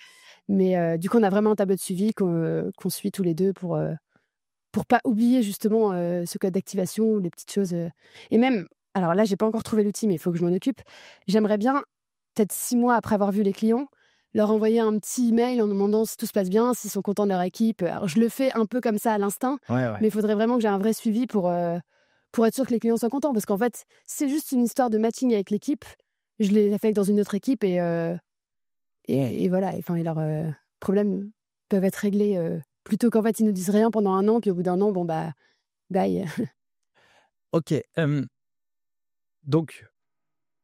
du coup, on a vraiment un tableau de suivi qu'on suit tous les deux pour pas oublier justement ce code d'activation ou les petites choses. Et même, alors là, j'ai pas encore trouvé l'outil, mais il faut que je m'en occupe. J'aimerais bien, peut-être 6 mois après avoir vu les clients, leur envoyer un petit email en demandant si tout se passe bien, s'ils sont contents de leur équipe. Alors, je le fais un peu comme ça à l'instinct, Ouais. mais il faudrait vraiment que j'ai un vrai suivi pour être sûr que les clients soient contents. Parce qu'en fait, c'est juste une histoire de matching avec l'équipe. Je les affecte dans une autre équipe et voilà. Et leurs problèmes peuvent être réglés plutôt qu'en fait, ils nous disent rien pendant 1 an, puis au bout d'1 an, bon, bah, bye. Ok. Donc,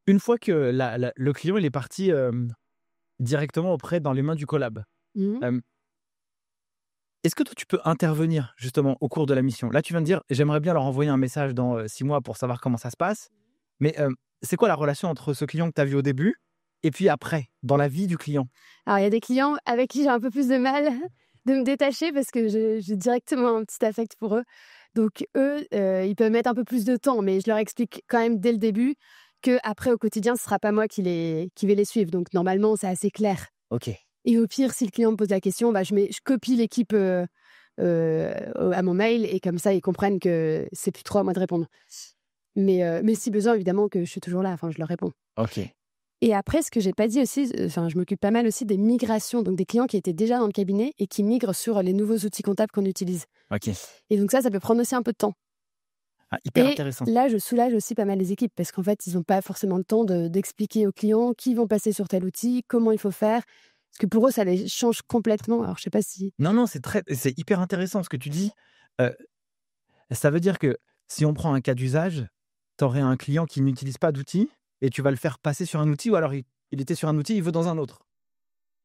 une fois que le client il est parti directement dans les mains du collab, Mmh. est-ce que toi, tu peux intervenir justement au cours de la mission? Là, tu viens de dire, j'aimerais bien leur envoyer un message dans 6 mois pour savoir comment ça se passe. Mais c'est quoi la relation entre ce client que tu as vu au début et puis après, dans la vie du client? Alors, il y a des clients avec qui j'ai un peu plus de mal de me détacher parce que j'ai directement un petit affect pour eux. Donc eux, ils peuvent mettre un peu plus de temps, mais je leur explique quand même dès le début qu'après, au quotidien, ce sera pas moi qui vais les suivre. Donc normalement, c'est assez clair. Ok. Et au pire, si le client me pose la question, bah, je copie l'équipe à mon mail et comme ça, ils comprennent que c'est plus trop à moi de répondre. Mais si besoin, évidemment, que je suis toujours là. Je leur réponds. Ok. Et après, ce que j'ai pas dit aussi, je m'occupe pas mal aussi des migrations, donc des clients qui étaient déjà dans le cabinet et qui migrent sur les nouveaux outils comptables qu'on utilise. Ok. Et donc ça peut prendre aussi un peu de temps. Ah, hyper Et intéressant. là, je soulage aussi pas mal les équipes parce qu'en fait, ils n'ont pas forcément le temps d'expliquer aux clients qui vont passer sur tel outil, comment il faut faire. Parce que pour eux, ça les change complètement. Alors, je sais pas si... Non, c'est hyper intéressant ce que tu dis. Ça veut dire que si on prend un cas d'usage, tu aurais un client qui n'utilise pas d'outil et tu vas le faire passer sur un outil, ou alors il était sur un outil, il veut dans un autre.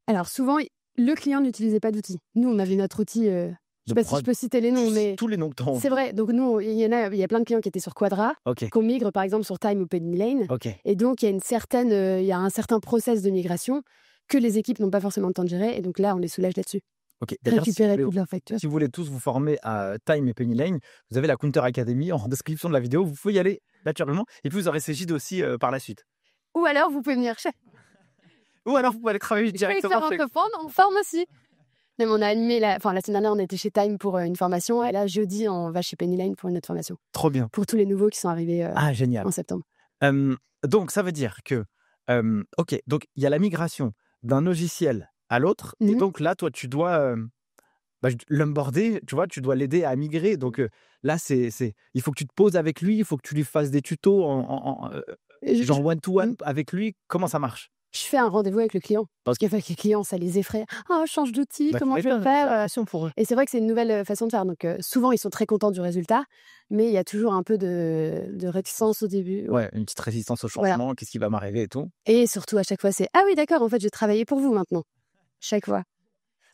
Alors, souvent, le client n'utilisait pas d'outil. Nous, on avait notre outil... je sais pas si je peux citer les noms, mais... Tous les noms que tu as. C'est vrai. Donc, nous, il y a plein de clients qui étaient sur Quadra, Ok. qu'on migre, par exemple, sur Time ou Penny Lane. Ok. Et donc, il y a un certain process de migration que les équipes n'ont pas forcément le temps de gérer. Et donc là, on les soulage là-dessus. Ok. D'ailleurs, Récupérer toutes leurs factures. si vous voulez tous vous former à Time et Penny Lane, vous avez la Counter Academy en description de la vidéo. Vous pouvez y aller naturellement. Et puis, vous aurez Cégide aussi par la suite. Ou alors, vous pouvez venir chez... Ou alors, vous pouvez aller travailler directement chez... On forme aussi. Même on a animé la semaine dernière, on était chez Time pour une formation. Et là, jeudi, on va chez Penny Lane pour une autre formation. Trop bien. Pour tous les nouveaux qui sont arrivés génial. en septembre. Donc, ça veut dire que... ok, donc il y a la migration d'un logiciel à l'autre. Et donc là, toi, tu dois l'onboarder, tu vois, tu dois l'aider à migrer. Donc là, il faut que tu te poses avec lui, il faut que tu lui fasses des tutos genre one-to-one avec lui, comment ça marche? Je fais un rendez-vous avec le client. Parce qu'avec les clients, ça les effraie. «Ah, change d'outil, Bah, comment tu je vais m'étonnes, faire?» passion pour eux. Et c'est vrai que c'est une nouvelle façon de faire. Donc, souvent, ils sont très contents du résultat, mais il y a toujours un peu de réticence au début. Ouais, une petite résistance au Voilà. changement, qu'est-ce qui va m'arriver et tout. Et surtout, à chaque fois, c'est: «Ah oui, d'accord, en fait, je vais travailler pour vous maintenant». Chaque fois.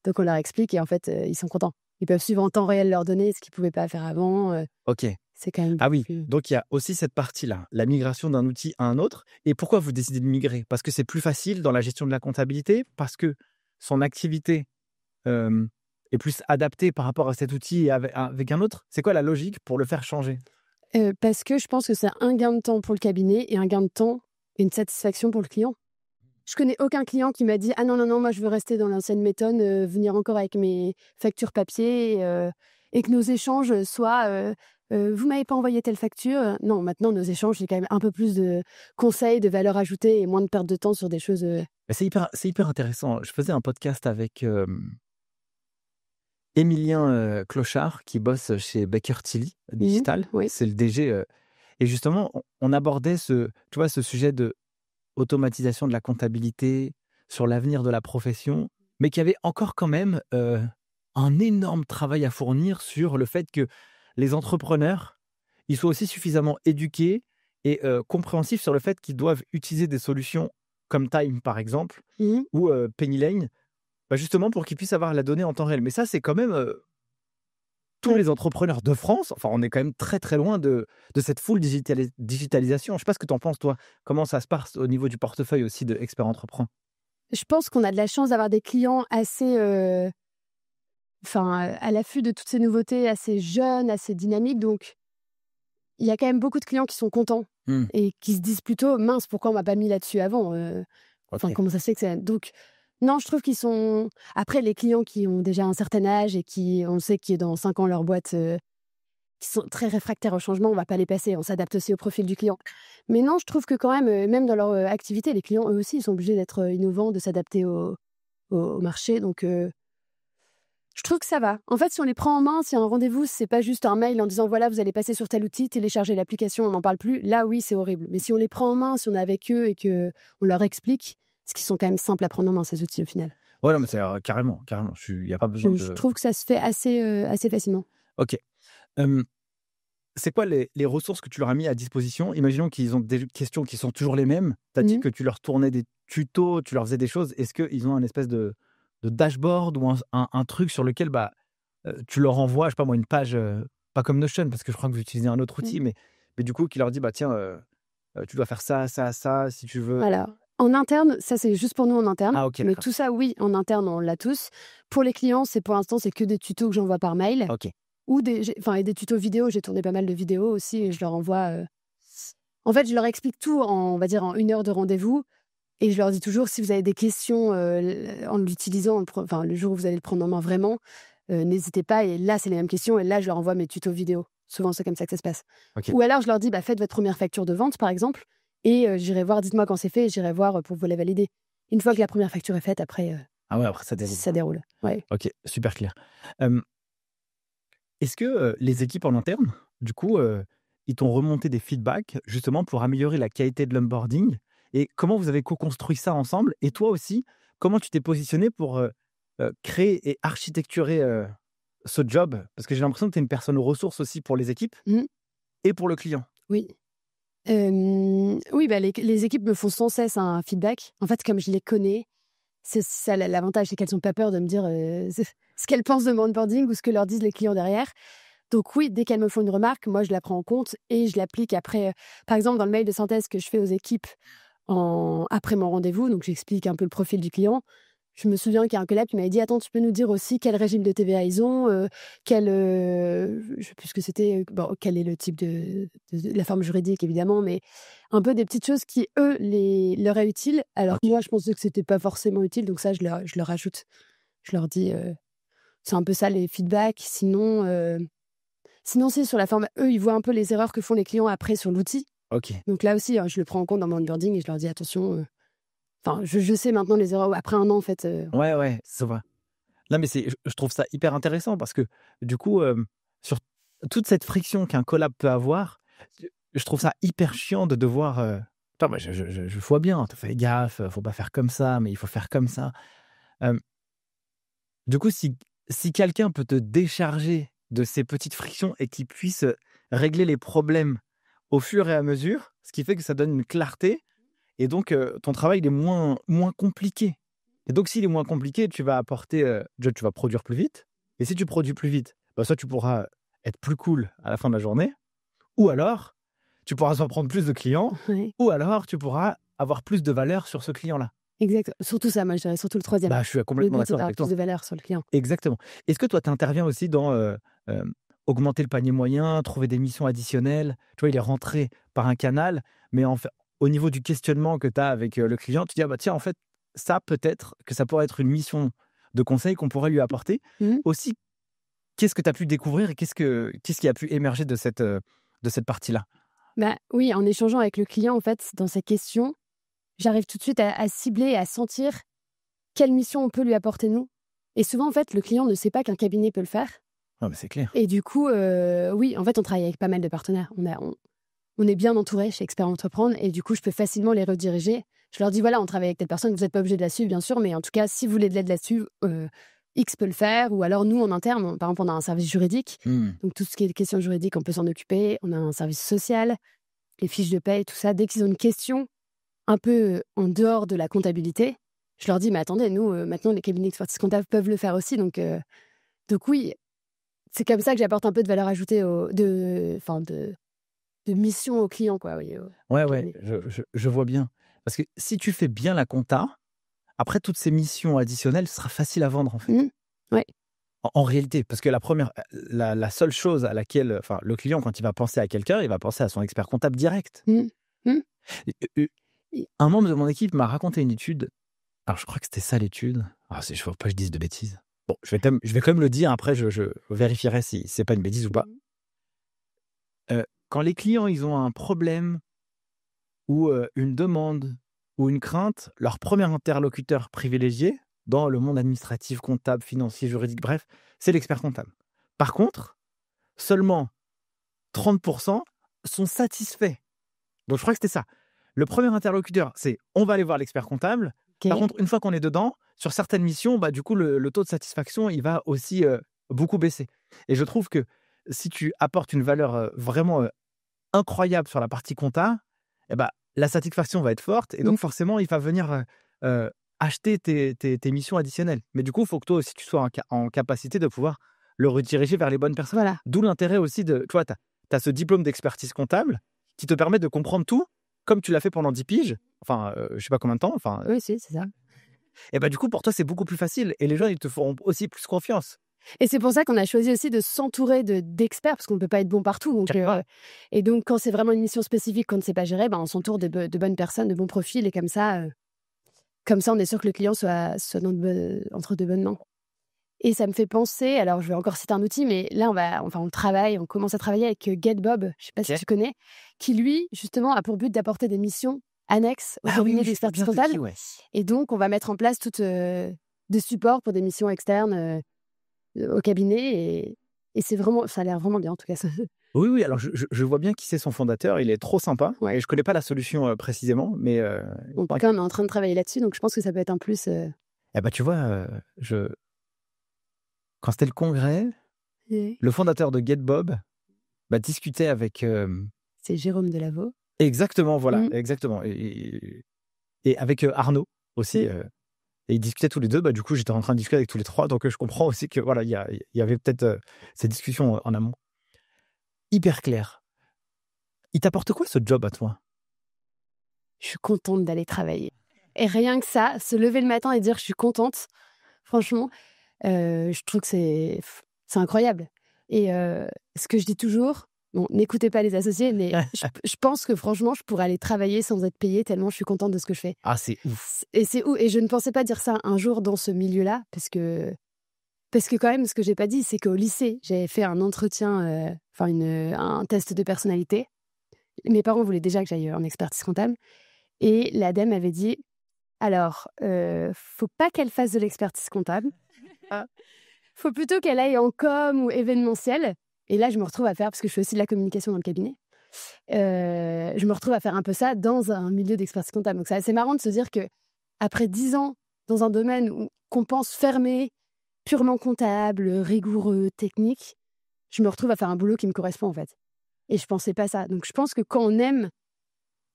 Donc on leur explique et en fait, ils sont contents. Ils peuvent suivre en temps réel leurs données, ce qu'ils ne pouvaient pas faire avant. OK. C'est quand même Ah oui, plus donc il y a aussi cette partie-là, la migration d'un outil à un autre. Et pourquoi vous décidez de migrer? Parce que c'est plus facile dans la gestion de la comptabilité? Parce que son activité, est plus adaptée par rapport à cet outil et avec un autre? C'est quoi la logique pour le faire changer? parce que je pense que c'est un gain de temps pour le cabinet et un gain de temps et une satisfaction pour le client. Je connais aucun client qui m'a dit: «Ah non, non, non, moi je veux rester dans l'ancienne méthode, venir encore avec mes factures papier et que nos échanges soient, vous m'avez pas envoyé telle facture». Non, maintenant nos échanges, c'est quand même un peu plus de conseils, de valeur ajoutée et moins de perte de temps sur des choses, Bah, c'est hyper intéressant. Je faisais un podcast avec, Émilien, Clochard qui bosse chez Baker Tilly Digital. oui. C'est le DG, et justement on abordait tu vois, ce sujet de automatisation de la comptabilité, sur l'avenir de la profession, mais qu'il y avait encore quand même, un énorme travail à fournir sur le fait que les entrepreneurs, ils soient aussi suffisamment éduqués et compréhensifs sur le fait qu'ils doivent utiliser des solutions comme Time, par exemple, Mmh. ou Penny Lane, bah, justement pour qu'ils puissent avoir la donnée en temps réel. Mais ça, c'est quand même, tous Ouais. les entrepreneurs de France, enfin, on est quand même très, très loin de cette full digitalisation. Je sais pas ce que tu en penses, toi? Comment ça se passe au niveau du portefeuille aussi de Expert Entreprend? Je pense qu'on a de la chance d'avoir des clients assez, à l'affût de toutes ces nouveautés, assez jeunes, assez dynamiques. Donc il y a quand même beaucoup de clients qui sont contents Mmh. et qui se disent plutôt: «Mince, pourquoi on m'a pas mis là-dessus avant, OK. comment ça se fait que ça?» Donc non, je trouve qu'ils sont après les clients qui ont déjà un certain âge et qui on sait que dans 5 ans leur boîte, qui sont très réfractaires au changement, on va pas les passer, on s'adapte aussi au profil du client. Mais non, je trouve que quand même, même dans leur, activité, les clients, eux aussi, ils sont obligés d'être, innovants, de s'adapter au marché. Donc je trouve que ça va. En fait, si on les prend en main, si un rendez-vous, c'est pas juste un mail en disant: «Voilà, vous allez passer sur tel outil, télécharger l'application, on n'en parle plus», là, oui, c'est horrible. Mais si on les prend en main, si on est avec eux et qu'on leur explique, parce qu'ils sont quand même simples à prendre en main, ces outils, au final. Ouais, non, mais c'est, carrément, carrément. Il y a pas besoin Je de. trouve que ça se fait assez facilement. OK. Hem, c'est quoi les ressources que tu leur as mis à disposition? Imaginons qu'ils ont des questions qui sont toujours les mêmes. Tu as dit Mmh. que tu leur tournais des tutos, tu leur faisais des choses. Est-ce qu'ils ont un espèce de dashboard ou un truc sur lequel, bah, tu leur envoies, je sais pas moi, une page, pas comme Notion parce que je crois que vous utilisez un autre Mmh. outil, mais du coup qui leur dit: «Bah, tiens, tu dois faire ça, ça, ça si tu veux». Voilà. En interne, ça, c'est juste pour nous en interne. Ah OK, Mais d'accord. tout ça, oui, en interne, on l'a tous. Pour les clients, pour l'instant, c'est que des tutos que j'envoie par mail OK. ou et des tutos vidéo. J'ai tourné pas mal de vidéos aussi et je leur envoie, en fait, je leur explique tout on va dire, en 1 heure de rendez-vous et je leur dis toujours: «Si vous avez des questions, en l'utilisant, le jour où vous allez le prendre en main vraiment, n'hésitez pas» et là, c'est les mêmes questions et là, je leur envoie mes tutos vidéo. Souvent, c'est comme ça que ça se passe. OK. Ou alors je leur dis: «Bah, faites votre première facture de vente», par exemple et j'irai voir dites-moi quand c'est fait et j'irai voir, pour vous la valider. Une fois que la première facture est faite, après, Ah ouais, après ça déroule. ça déroule. Ouais. OK, super clair. Hem, est-ce que, les équipes en interne, du coup, ils t'ont remonté des feedbacks justement pour améliorer la qualité de l'onboarding? Et comment vous avez co-construit ça ensemble? Et toi aussi, comment tu t'es positionné pour, créer et architecturer, ce job? Parce que j'ai l'impression que tu es une personne aux ressources aussi pour les équipes Mmh. et pour le client. Oui. Oui, bah, les équipes me font sans cesse un feedback. En fait, comme je les connais, c'est ça l'avantage, c'est qu'elles ont pas peur de me dire, ce qu'elles pensent de mon onboarding ou ce que leur disent les clients derrière. Donc oui, dès qu'elles me font une remarque, moi je la prends en compte et je l'applique après, par exemple dans le mail de synthèse que je fais aux équipes après mon rendez-vous, donc j'explique un peu le profil du client. Je me souviens qu'il y a un collègue qui m'avait dit: «Attends, tu peux nous dire aussi quel régime de TVA ils ont, je sais plus ce que c'était, bon, quel est le type de la forme juridique évidemment, mais un peu des petites choses qui eux leur est utile, alors que OK. moi je pensais que c'était pas forcément utile, donc ça je leur ajoute. Je leur dis, c'est un peu ça les feedbacks. Sinon c'est sur la forme eux, ils voient un peu les erreurs que font les clients après sur l'outil, OK. donc là aussi, je le prends en compte dans mon onboarding et je leur dis: «Attention», je sais maintenant les erreurs après 1 an en fait, Ouais, ouais, ça va. Non, mais je trouve ça hyper intéressant parce que du coup, sur toute cette friction qu'un collab peut avoir, je trouve ça hyper chiant de devoir, Attends, moi, je vois bien, tu fais gaffe, faut pas faire comme ça, mais il faut faire comme ça. Hem, du coup, si quelqu'un peut te décharger de ces petites frictions et qu'il puisse, régler les problèmes au fur et à mesure, ce qui fait que ça donne une clarté et donc ton travail, il est moins compliqué et donc s'il est moins compliqué, tu vas apporter, déjà tu vas produire plus vite et si tu produis plus vite, bah, soit tu pourras être plus cool à la fin de la journée ou alors tu pourras en prendre plus de clients Ouais, ou alors tu pourras avoir plus de valeur sur ce client-là. exact. Surtout ça, moi, je dirais surtout le troisième. Bah, je suis Le complètement but, c'est d'accord d'avoir avec plus toi. de valeur sur le client. Exactement. Est-ce que toi, tu interviens aussi dans, augmenter le panier moyen, trouver des missions additionnelles? Tu vois, il est rentré par un canal, mais en fait, au niveau du questionnement que tu as avec, le client, tu dis: «Ah bah tiens, en fait, ça peut-être que ça pourrait être une mission de conseil qu'on pourrait lui apporter». Mmh. Aussi, qu'est-ce que tu as pu découvrir et qu'est-ce qui a pu émerger de cette partie-là? Bah, oui, en échangeant avec le client, en fait, dans ces questions, j'arrive tout de suite à cibler et à sentir quelle mission on peut lui apporter nous. Et souvent, en fait, le client ne sait pas qu'un cabinet peut le faire. Ah bah, c'est clair. Et du coup, oui, en fait, on travaille avec pas mal de partenaires. On est bien entouré chez Expert Entreprendre et du coup, je peux facilement les rediriger. Je leur dis, voilà, on travaille avec telle personne, vous n'êtes pas obligé de la suivre, bien sûr, mais en tout cas, si vous voulez de l'aide là-dessus, X peut le faire. Ou alors, nous, en interne, par exemple, on a un service juridique. Mmh. Donc, tout ce qui est questions juridiques, on peut s'en occuper. On a un service social, les fiches de paie, tout ça. Dès qu'ils ont une question un peu en dehors de la comptabilité, je leur dis, mais attendez, nous, maintenant, les cabinets d'expertise comptable peuvent le faire aussi. Donc oui, c'est comme ça que j'apporte un peu de valeur ajoutée de mission aux clients, quoi, oui, Ouais, au ouais, cabinet. je vois bien. Parce que si tu fais bien la compta, après toutes ces missions additionnelles, ce sera facile à vendre, en fait. Mmh. Ouais. En réalité, parce que la seule chose à laquelle enfin, le client, quand il va penser à quelqu'un, il va penser à son expert comptable direct. Mmh. Mmh. Et un membre de mon équipe m'a raconté une étude. Alors, je crois que c'était ça l'étude. Ah, il ne faut pas que je dise de bêtises. Bon, je vais quand même le dire, après je vérifierai si c'est pas une bêtise ou pas. Quand les clients, ils ont un problème ou une demande ou une crainte, leur premier interlocuteur privilégié dans le monde administratif, comptable, financier, juridique, bref, c'est l'expert comptable. Par contre, seulement 30% sont satisfaits. Donc je crois que c'était ça. Le premier interlocuteur, c'est: on va aller voir l'expert comptable. Par OK. contre, une fois qu'on est dedans, sur certaines missions, bah, du coup, le taux de satisfaction, il va aussi beaucoup baisser. Et je trouve que si tu apportes une valeur vraiment incroyable sur la partie compta, eh bah, la satisfaction va être forte et Mmh. donc forcément, il va venir acheter tes missions additionnelles. Mais du coup, il faut que toi aussi, tu sois en capacité de pouvoir le rediriger vers les bonnes personnes. Voilà. D'où l'intérêt aussi de, tu vois, tu as ce diplôme d'expertise comptable qui te permet de comprendre tout, comme tu l'as fait pendant 10 piges, enfin, je sais pas combien de temps, enfin, Oui, si, c'est ça. et bah, du coup, pour toi, c'est beaucoup plus facile et les gens, ils te feront aussi plus confiance. Et c'est pour ça qu'on a choisi aussi de s'entourer d'experts parce qu'on ne peut pas être bon partout. Et donc, quand c'est vraiment une mission spécifique qu'on ne sait pas gérer, ben, on s'entoure de bonnes personnes, de bons profils et comme ça, on est sûr que le client soit entre de bonnes mains. Et ça me fait penser, alors je vais encore citer un outil, mais là, on commence à travailler avec GetBob, je ne sais pas si OK. tu connais, qui lui, justement, a pour but d'apporter des missions annexes au Ah oui, cabinet oui, je sais d'expertise bien c'est comptable. qui, ouais. Et donc, on va mettre en place des supports pour des missions externes au cabinet. Et ça a l'air vraiment bien, en tout cas. Oui, oui, alors je vois bien qui c'est son fondateur, il est trop sympa Ouais. et je connais pas la solution, précisément, mais En tout cas, on est en train de travailler là-dessus, donc je pense que ça peut être un plus. et bah, tu vois, je quand c'était le congrès, Ouais. le fondateur de GetBob, bah, discutait avec, C'est Jérôme Delaveau. exactement, voilà, Mmh. exactement et avec, Arnaud aussi, Mmh. et ils discutaient tous les 2. Bah, du coup, j'étais en train de discuter avec tous les 3, donc je comprends aussi que voilà, il y avait peut-être, ces discussions en amont. Hyper clair. Il t'apporte quoi ce job à toi? Je suis contente d'aller travailler. Et rien que ça, se lever le matin et dire: «Je suis contente», franchement, je trouve que c'est incroyable. Et ce que je dis toujours, bon, n'écoutez pas les associés, mais je pense que franchement, je pourrais aller travailler sans être payée tellement je suis contente de ce que je fais. Ah, c'est ouf. Et c'est où, et je ne pensais pas dire ça un jour dans ce milieu-là, parce que quand même, ce que j'ai pas dit, c'est qu'au lycée, j'avais fait un entretien, un test de personnalité. Mes parents voulaient déjà que j'aille en expertise comptable et l'ADEME avait dit: «Alors, faut pas qu'elle fasse de l'expertise comptable, faut plutôt qu'elle aille en com ou événementiel». Et là, je me retrouve à faire, parce que je fais aussi de la communication dans le cabinet. je me retrouve à faire un peu ça dans un milieu d'expertise comptable. Donc c'est assez marrant de se dire que après 10 ans dans un domaine qu'on pense fermé, purement comptable, rigoureux, technique, je me retrouve à faire un boulot qui me correspond en fait. Et je pensais pas ça. Donc je pense que quand on aime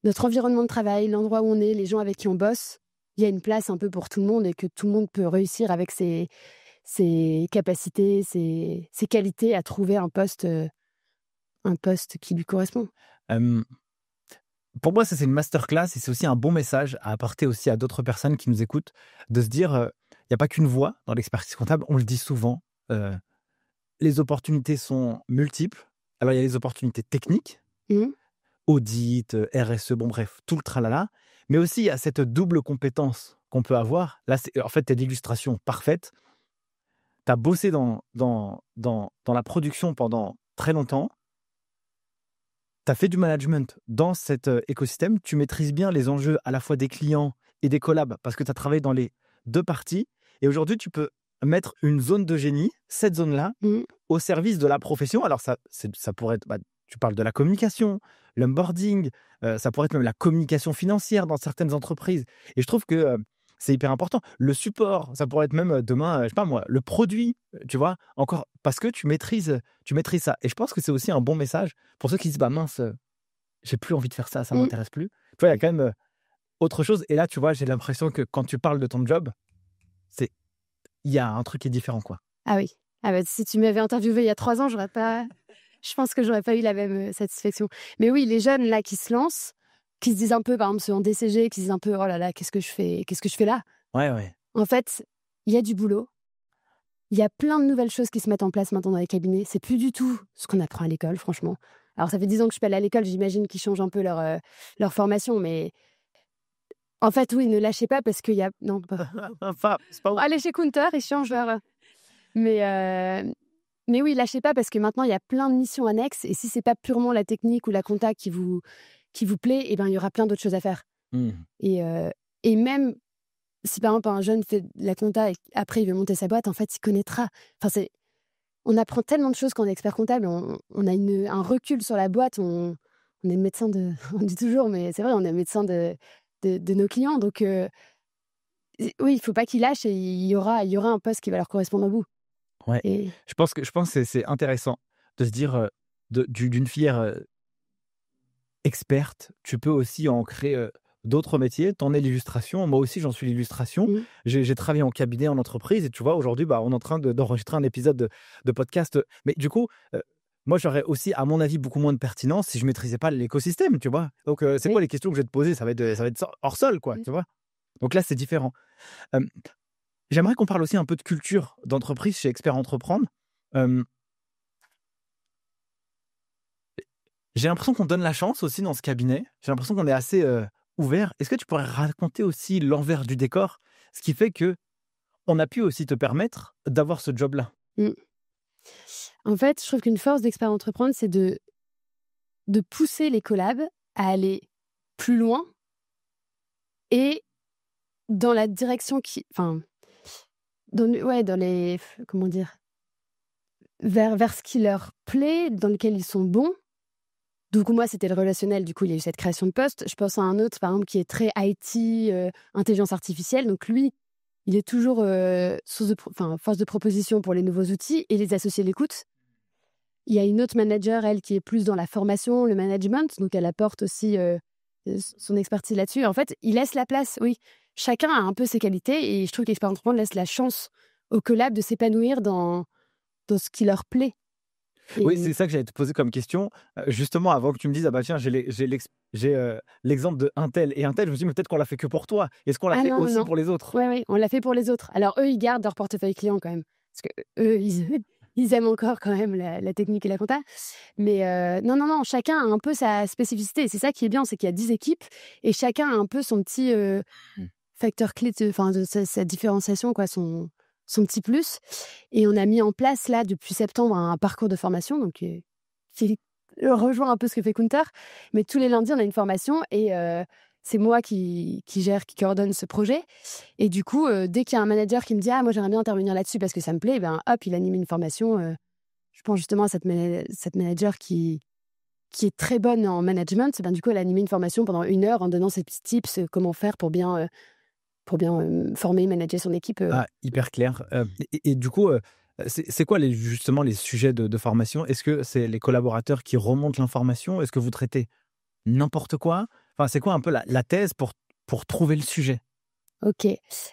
notre environnement de travail, l'endroit où on est, les gens avec qui on bosse, il y a une place un peu pour tout le monde et que tout le monde peut réussir avec ses capacités, ses qualités à trouver un poste qui lui correspond. Euh, pour moi, ça, c'est une masterclass et c'est aussi un bon message à apporter aussi à d'autres personnes qui nous écoutent, de se dire, il n'y a pas qu'une voie dans l'expertise comptable, on le dit souvent, les opportunités sont multiples. Alors, il y a les opportunités techniques, audit, RSE, bon bref, tout le tralala, mais aussi il y a cette double compétence qu'on peut avoir. Là, en fait, tu as l'illustration parfaite. Tu as bossé dans la production pendant très longtemps. Tu as fait du management dans cet écosystème. Tu maîtrises bien les enjeux à la fois des clients et des collabs parce que tu as travaillé dans les deux parties. Et aujourd'hui, tu peux mettre une zone de génie, cette zone-là, au service de la profession. Alors, ça pourrait être, tu parles de la communication, l'onboarding, ça pourrait être même la communication financière dans certaines entreprises. Et je trouve que c'est hyper important. Le support, ça pourrait être même demain, je sais pas moi, le produit, tu vois, encore parce que tu maîtrises ça. Et je pense que c'est aussi un bon message pour ceux qui disent, mince, j'ai plus envie de faire ça, ça m'intéresse plus. Tu vois, il y a quand même autre chose. Et là, tu vois, j'ai l'impression que quand tu parles de ton job, il y a un truc qui est différent, quoi. Ah oui. Si tu m'avais interviewé il y a 3 ans, je pense que j'aurais pas eu la même satisfaction. Mais oui, les jeunes là qui se lancent, qui se disent un peu, par exemple, ceux en DCG, qui se disent un peu, oh là là, qu'est-ce que je fais là ? Ouais. En fait, il y a du boulot. Il y a plein de nouvelles choses qui se mettent en place maintenant dans les cabinets. C'est plus du tout ce qu'on apprend à l'école, franchement. Alors, ça fait 10 ans que je suis pas allée à l'école, j'imagine qu'ils changent un peu leur formation, mais en fait, oui, ne lâchez pas parce qu'il y a... Non, Enfin, c'est pas... Allez chez Counter, ils changent leur... Mais oui, lâchez pas parce que maintenant, il y a plein de missions annexes et si c'est pas purement la technique ou la compta qui vous plaît, eh ben, il y aura plein d'autres choses à faire. Et même si par exemple un jeune fait de la compta et après il veut monter sa boîte, en fait, il connaîtra. Enfin, on apprend tellement de choses quand on est expert comptable. On a un recul sur la boîte. On est médecin de... On dit toujours, mais c'est vrai, on est médecin de nos clients. Donc, oui, il faut pas qu'ils lâchent et il y aura un poste qui va leur correspondre à bout. Ouais. Et... Je pense que c'est intéressant de se dire d'une filière experte, tu peux aussi en créer d'autres métiers. T'en es l'illustration. Moi aussi, j'en suis l'illustration. J'ai travaillé en cabinet, en entreprise. Et tu vois, aujourd'hui, on est en train d'enregistrer un épisode de podcast. Mais du coup, moi, j'aurais aussi, à mon avis, beaucoup moins de pertinence si je ne maîtrisais pas l'écosystème, tu vois. Donc, c'est quoi les questions que je vais te poser ? Ça va être hors sol, quoi, tu vois. Donc là, c'est différent. J'aimerais qu'on parle aussi un peu de culture d'entreprise chez Expert Entreprendre. J'ai l'impression qu'on donne la chance aussi dans ce cabinet. J'ai l'impression qu'on est assez ouvert. Est-ce que tu pourrais raconter aussi l'envers du décor, ce qui fait que on a pu aussi te permettre d'avoir ce job-là ? En fait, je trouve qu'une force d'Expert Entreprendre, c'est de pousser les collabs à aller plus loin et dans la direction comment dire, vers ce qui leur plaît, dans lequel ils sont bons. Donc moi, c'était le relationnel, du coup, il y a eu cette création de poste. Je pense à un autre, par exemple, qui est très IT, intelligence artificielle. Donc lui, il est toujours force de proposition pour les nouveaux outils et les associés l'écoutent. Il y a une autre manager, elle, qui est plus dans la formation, le management. Donc elle apporte aussi son expertise là-dessus. En fait, il laisse la place, oui. Chacun a un peu ses qualités et je trouve qu'Expert Entreprendre laisse la chance aux collabs de s'épanouir dans ce qui leur plaît. Oui, c'est ça que j'allais te poser comme question. Justement, avant que tu me dises, tiens, j'ai l'exemple de un tel et un tel, je me dis, mais peut-être qu'on l'a fait que pour toi. Est-ce qu'on l'a fait aussi pour les autres ? Oui, on l'a fait pour les autres. Alors, eux, ils gardent leur portefeuille client quand même. Parce que eux, ils aiment encore quand même la technique et la compta. Mais non, chacun a un peu sa spécificité. Et c'est ça qui est bien, c'est qu'il y a 10 équipes et chacun a un peu son petit facteur clé de sa différenciation, quoi, son petit plus. Et on a mis en place, là, depuis septembre, un parcours de formation donc, qui rejoint un peu ce que fait Counter. Mais tous les lundis, on a une formation et c'est moi qui coordonne ce projet. Et du coup, dès qu'il y a un manager qui me dit « Ah, moi, j'aimerais bien intervenir là-dessus parce que ça me plaît », hop, il anime une formation. Je pense justement à cette manager qui qui est très bonne en management, ben, du coup, elle a animé une formation pendant 1 heure en donnant ses petits tips, comment faire pour bien former, manager son équipe. Ah, hyper clair. Et du coup, c'est quoi justement les sujets de formation? Est-ce que c'est les collaborateurs qui remontent l'information? Est-ce que vous traitez n'importe quoi? Enfin, c'est quoi un peu la thèse pour trouver le sujet? OK.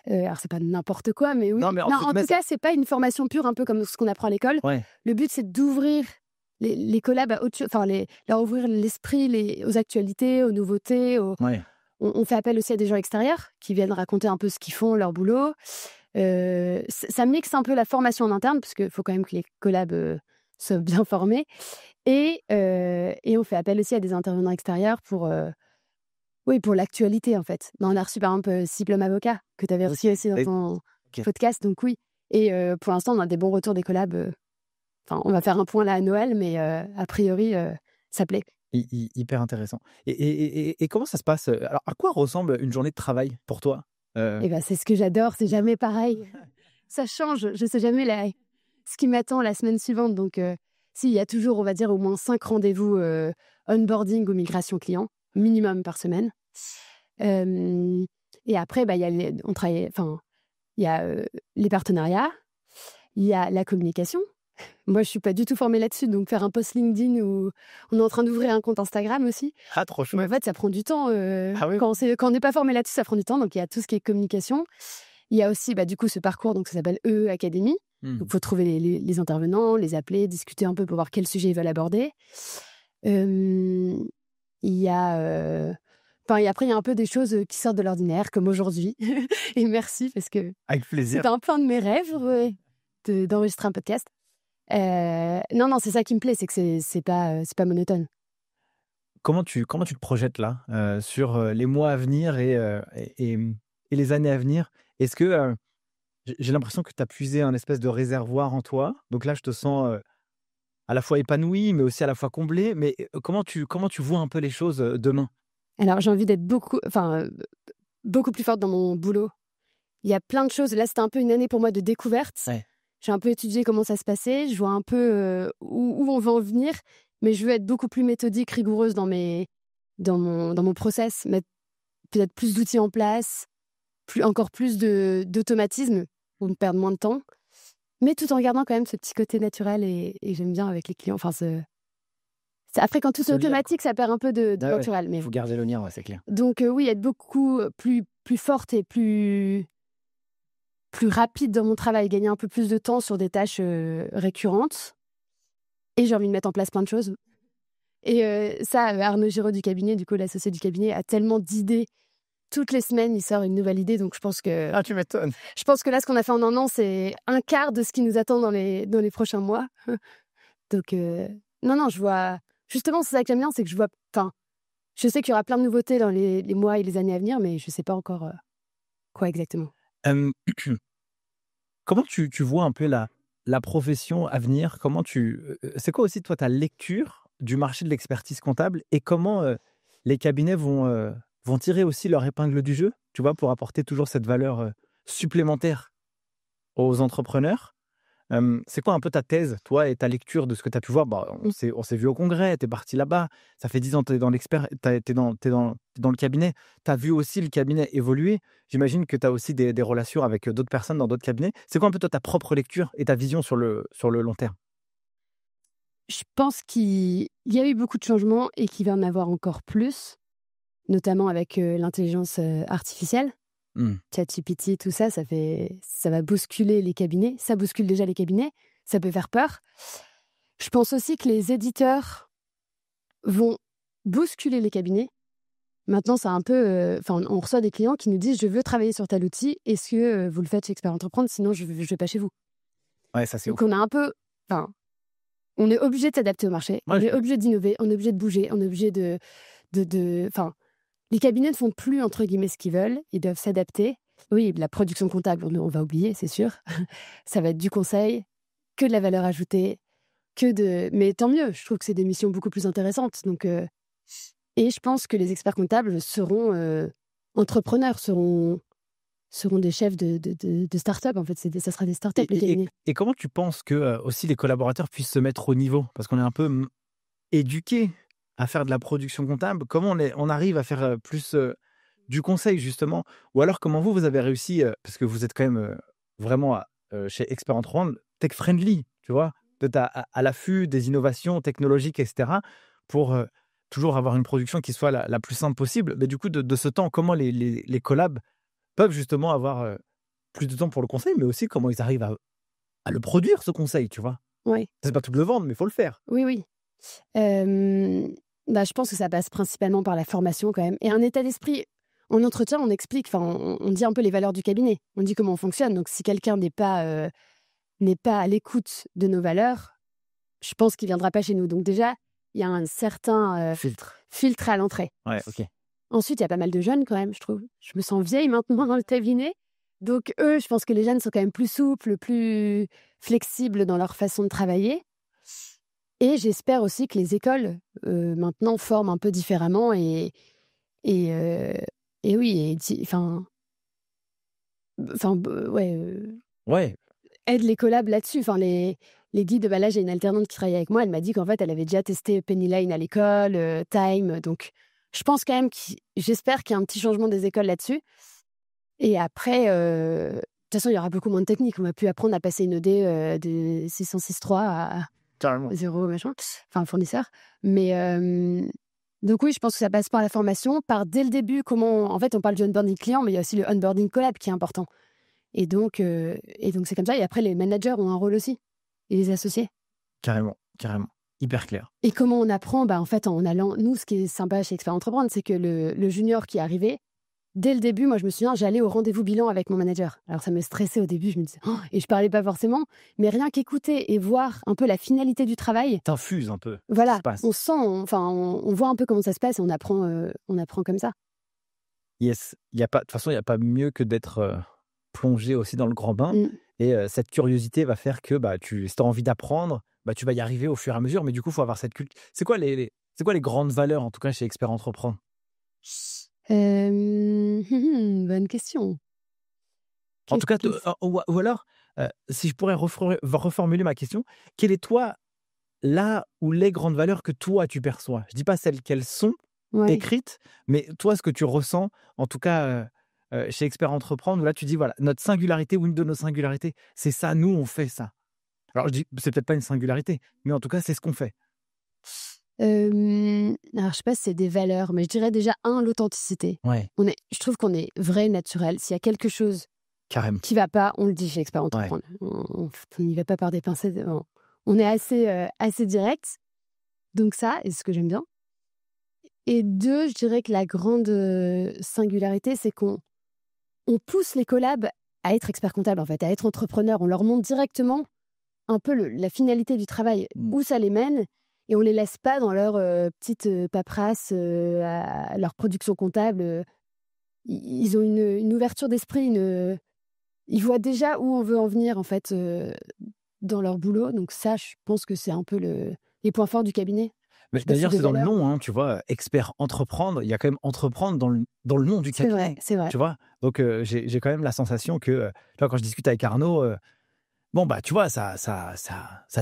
Alors c'est pas n'importe quoi, mais oui. Non, mais Non, entre en guillemets, tout cas, c'est pas une formation pure, un peu comme ce qu'on apprend à l'école. ouais, Le but, c'est d'ouvrir les collabs à autre chose, enfin leur ouvrir l'esprit aux actualités, aux nouveautés, ouais. on fait appel aussi à des gens extérieurs qui viennent raconter un peu ce qu'ils font, leur boulot. Ça mixe un peu la formation en interne, parce qu'il faut quand même que les collabs, soient bien formés et on fait appel aussi à des intervenants extérieurs pour l'actualité, en fait. Ben, on a reçu, par exemple, Siblum Avocat, que tu avais reçu aussi dans Et ton OK. podcast, donc oui. Et pour l'instant, on a des bons retours des collabs. Enfin, on va faire un point là à Noël, mais a priori, ça plaît. Hyper intéressant. Et comment ça se passe? Alors, à quoi ressemble une journée de travail pour toi? Et ben, c'est ce que j'adore, c'est jamais pareil. Ça change, je sais jamais ce qui m'attend la semaine suivante. Donc, si, il y a toujours, on va dire, au moins 5 rendez-vous onboarding ou migration client, minimum par semaine. Et après, bah, il y a on travaille, enfin, il y a les partenariats, il y a la communication. Moi, je suis pas du tout formée là-dessus, donc faire un post LinkedIn ou on est en train d'ouvrir un compte Instagram aussi. Ah, trop Mais en chouette. fait, ça prend du temps. Ah oui? Quand on n'est pas formé là-dessus, ça prend du temps. Donc, il y a tout ce qui est communication. Il y a aussi, bah, du coup, ce parcours, donc ça s'appelle EE Academy. Donc, Mmh. il faut trouver les intervenants, les appeler, discuter un peu pour voir quel sujet ils veulent aborder. Euh, il y a, enfin, et après, il y a un peu des choses qui sortent de l'ordinaire, comme aujourd'hui. Et merci, parce que Avec plaisir. c'était un peu un de mes rêves, ouais, d'enregistrer un podcast. Non, c'est ça qui me plaît, c'est que c'est pas monotone. Comment tu te projettes là, sur, les mois à venir et les années à venir? Est-ce que, j'ai l'impression que tu as puisé un espèce de réservoir en toi, donc là, je te sens, à la fois épanoui, mais aussi à la fois comblé, mais, comment tu vois un peu les choses, demain? Alors, j'ai envie d'être beaucoup plus forte dans mon boulot. Il y a plein de choses. Là, c'était un peu une année pour moi de découverte. Ouais. J'ai un peu étudié comment ça se passait. Je vois un peu où on veut en venir. Mais je veux être beaucoup plus méthodique, rigoureuse dans mon process. Mettre peut-être plus d'outils en place, encore plus d'automatisme pour me perdre moins de temps. Mais tout en gardant quand même ce petit côté naturel et j'aime bien avec les clients. Enfin, après, quand tout Ce est lien, quoi. automatique, ça perd un peu de Ah ouais, naturel. il Mais faut garder le lien, ouais, c'est clair. donc, oui, être beaucoup plus forte et plus rapide dans mon travail, gagner un peu plus de temps sur des tâches récurrentes. Et j'ai envie de mettre en place plein de choses. Et ça, Arnaud Giraud du cabinet, du coup, l'associé du cabinet, a tellement d'idées. Toutes les semaines, il sort une nouvelle idée. Donc, Ah, tu m'étonnes. je pense que là, ce qu'on a fait en 1 an, c'est un quart de ce qui nous attend dans les prochains mois. Donc, non, je vois. Justement, c'est ça que j'aime bien, c'est que je vois. Enfin, je sais qu'il y aura plein de nouveautés dans les mois et les années à venir, mais je ne sais pas encore quoi exactement. Hem, comment tu vois un peu la profession à venir? C'est quoi aussi, toi, ta lecture du marché de l'expertise comptable et comment, les cabinets vont tirer aussi leur épingle du jeu, tu vois, pour apporter toujours cette valeur, supplémentaire aux entrepreneurs? C'est quoi un peu ta thèse, toi et ta lecture de ce que tu as pu voir? Bah, on s'est vu au congrès, tu es parti là-bas, ça fait 10 ans que tu es dans t'es dans le cabinet. Tu as vu aussi le cabinet évoluer. J'imagine que tu as aussi des relations avec, d'autres personnes dans d'autres cabinets. C'est quoi un peu toi ta propre lecture et ta vision sur le long terme? Je pense qu'il y a eu beaucoup de changements et qu'il va en avoir encore plus, notamment avec l'intelligence artificielle. Mmh. ChatGPT, tout ça, ça va bousculer les cabinets. Ça bouscule déjà les cabinets. Ça peut faire peur. Je pense aussi que les éditeurs vont bousculer les cabinets. Maintenant, c'est un peu. Enfin, on reçoit des clients qui nous disent: je veux travailler sur tel outil. Est-ce que vous le faites chez Expert Entreprendre? Sinon, je ne vais pas chez vous. Ouais, ça c'est Donc, ouf. on a un peu. Enfin, on est obligé de s'adapter au marché. Ouais, On est obligé d'innover. On est obligé de bouger. On est obligé enfin, les cabinets ne font plus, entre guillemets, ce qu'ils veulent. Ils doivent s'adapter. Oui, la production comptable, on va oublier, c'est sûr. Ça va être du conseil, que de la valeur ajoutée, mais tant mieux, je trouve que c'est des missions beaucoup plus intéressantes. Donc, et je pense que les experts comptables seront entrepreneurs, seront des chefs de start-up. En fait, ça sera des start-up, les cabinets. Et comment tu penses que, aussi les collaborateurs puissent se mettre au niveau? Parce qu'on est un peu, éduqués à faire de la production comptable, comment on arrive à faire plus du conseil, justement? Ou alors, comment vous avez réussi, parce que vous êtes quand même vraiment chez Expert Entreprendre, tech-friendly, tu vois? Vous êtes à l'affût des innovations technologiques, etc., pour toujours avoir une production qui soit la plus simple possible. Mais du coup, de ce temps, comment les collabs peuvent justement avoir plus de temps pour le conseil, mais aussi comment ils arrivent à le produire, ce conseil, tu vois? Oui, C'est pas tout de le vendre, mais il faut le faire. oui, oui. Je pense que ça passe principalement par la formation quand même et un état d'esprit. En entretien, on explique, enfin, on dit un peu les valeurs du cabinet. On dit comment on fonctionne. Donc, si quelqu'un n'est pas à l'écoute de nos valeurs, je pense qu'il viendra pas chez nous. Donc déjà, il y a un certain Filtre. filtre à l'entrée. Ouais, OK. Ensuite, il y a pas mal de jeunes quand même, je trouve. Je me sens vieille maintenant dans le cabinet. Donc eux, je pense que les jeunes sont quand même plus souples, plus flexibles dans leur façon de travailler. Et j'espère aussi que les écoles, maintenant, forment un peu différemment et, heu, et oui, ouais, Ouais, aident les collabs là-dessus. Enfin, les guides, bah là, j'ai une alternante qui travaille avec moi. Elle m'a dit qu'en fait, elle avait déjà testé Penny Lane à l'école, Time. Donc, je pense quand même j'espère qu'il y a un petit changement des écoles là-dessus. Et après, de toute façon, il y aura beaucoup moins de technique. On va plus apprendre à passer une ED de 606.3 à carrément. 0 machin, enfin fournisseur. Mais donc oui, je pense que ça passe par la formation, par dès le début comment en fait, on parle du onboarding client, mais il y a aussi le onboarding collab qui est important. Et donc c'est comme ça et après les managers ont un rôle aussi et les associés. Carrément, carrément. Hyper clair. Et comment on apprend? Bah, en fait, en allant nous, ce qui est sympa chez Expert Entreprendre, c'est que le junior qui est arrivé, dès le début, moi, je me souviens, j'allais au rendez-vous bilan avec mon manager. Alors, ça me stressait au début, je me disais «Oh» et je parlais pas forcément, mais rien qu'écouter et voir un peu la finalité du travail, T'infuses un peu ce qui voilà, se passe. on sent, on voit un peu comment ça se passe et on apprend comme ça. Yes, il y a pas de toute façon, il y a pas mieux que d'être plongé aussi dans le grand bain Mmh. et cette curiosité va faire que, bah, si tu as envie d'apprendre, bah, tu vas y arriver au fur et à mesure, mais du coup, il faut avoir cette culture. C'est quoi les grandes valeurs, en tout cas, chez Expert Entreprendre? Bonne question. En Qu'est-ce tout cas, qui ou alors, si je pourrais reformuler ma question, quelle est toi, là ou les grandes valeurs que toi tu perçois? Je dis pas celles qu'elles sont ouais. écrites, mais toi ce que tu ressens, en tout cas, chez Expert Entreprendre, où là tu dis: «Voilà, notre singularité ou une de nos singularités, c'est ça, nous on fait ça». Alors je dis, c'est peut-être pas une singularité, mais en tout cas c'est ce qu'on fait. Alors je sais pas si c'est des valeurs, mais je dirais déjà l'authenticité. Ouais, Je trouve qu'on est vrai, naturel. S'il y a quelque chose carrément. qui va pas, on le dit chez Expert Ouais. Entreprendre. On n'y va pas par des pincettes, on est assez direct, donc ça et ce que j'aime bien et 2, je dirais que la grande, singularité, c'est qu'on pousse les collabs à être experts comptables, en fait, à être entrepreneurs. On leur montre directement un peu la finalité du travail, Mmh. où ça les mène et on les laisse pas dans leur, petite, paperasse, à leur production comptable, ils ont une ouverture d'esprit, ils voient déjà où on veut en venir, en fait, dans leur boulot. Donc ça, je pense que c'est un peu les points forts du cabinet. Mais Je sais pas si c'est d'ailleurs, des c'est dans le valeurs? nom, hein, tu vois? Expert Entreprendre, il y a quand même entreprendre dans le nom du C'est vrai, cabinet, c'est vrai. tu vois? Donc j'ai quand même la sensation que, tu vois, quand je discute avec Arnaud, bon, bah, tu vois, ça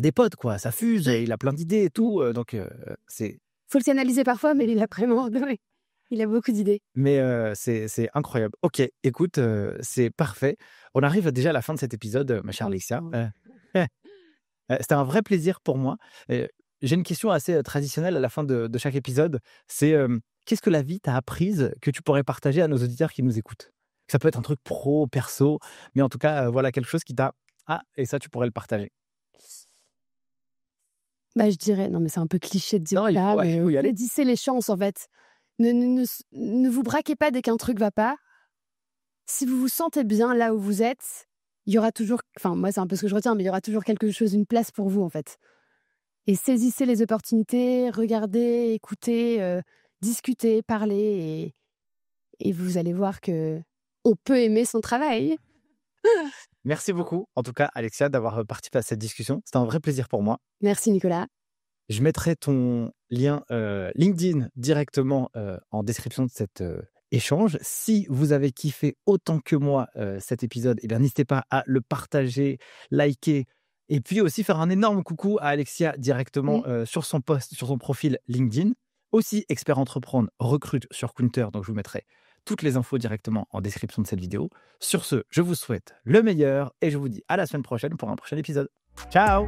dépote, quoi, ça fuse, il a plein d'idées et tout, donc c'est Faut le canaliser parfois, mais il a vraiment ouais, il a beaucoup d'idées. mais c'est incroyable. OK, écoute, c'est parfait. On arrive déjà à la fin de cet épisode, ma chère Alexia. Oh. C'était un vrai plaisir pour moi. J'ai une question assez, traditionnelle à la fin de chaque épisode. C'est, qu'est-ce que la vie t'a apprise que tu pourrais partager à nos auditeurs qui nous écoutent? Ça peut être un truc pro, perso, mais en tout cas, voilà quelque chose qui t'a: «Ah et ça tu pourrais le partager». Bah, je dirais non, mais c'est un peu cliché de dire Non, ça, ouais, il mais faut y aller. saisissez les chances, en fait. Ne vous braquez pas dès qu'un truc va pas. Si vous vous sentez bien là où vous êtes, il y aura toujours enfin, moi, c'est un peu ce que je retiens, mais il y aura toujours quelque chose, une place pour vous, en fait. Et saisissez les opportunités, regardez, écoutez, discutez, parlez et vous allez voir qu'on peut aimer son travail. Merci beaucoup, en tout cas, Alexia, d'avoir, participé à cette discussion. C'était un vrai plaisir pour moi. Merci Nicolas. Je mettrai ton lien, LinkedIn directement, en description de cet, échange. Si vous avez kiffé autant que moi, cet épisode, eh bien, n'hésitez pas à le partager, liker et puis aussi faire un énorme coucou à Alexia directement, Mmh. sur son post, sur son profil LinkedIn Aussi, Expert Entreprendre recrute sur Counter, donc je vous mettrai toutes les infos directement en description de cette vidéo. Sur ce, je vous souhaite le meilleur et je vous dis à la semaine prochaine pour un prochain épisode. Ciao!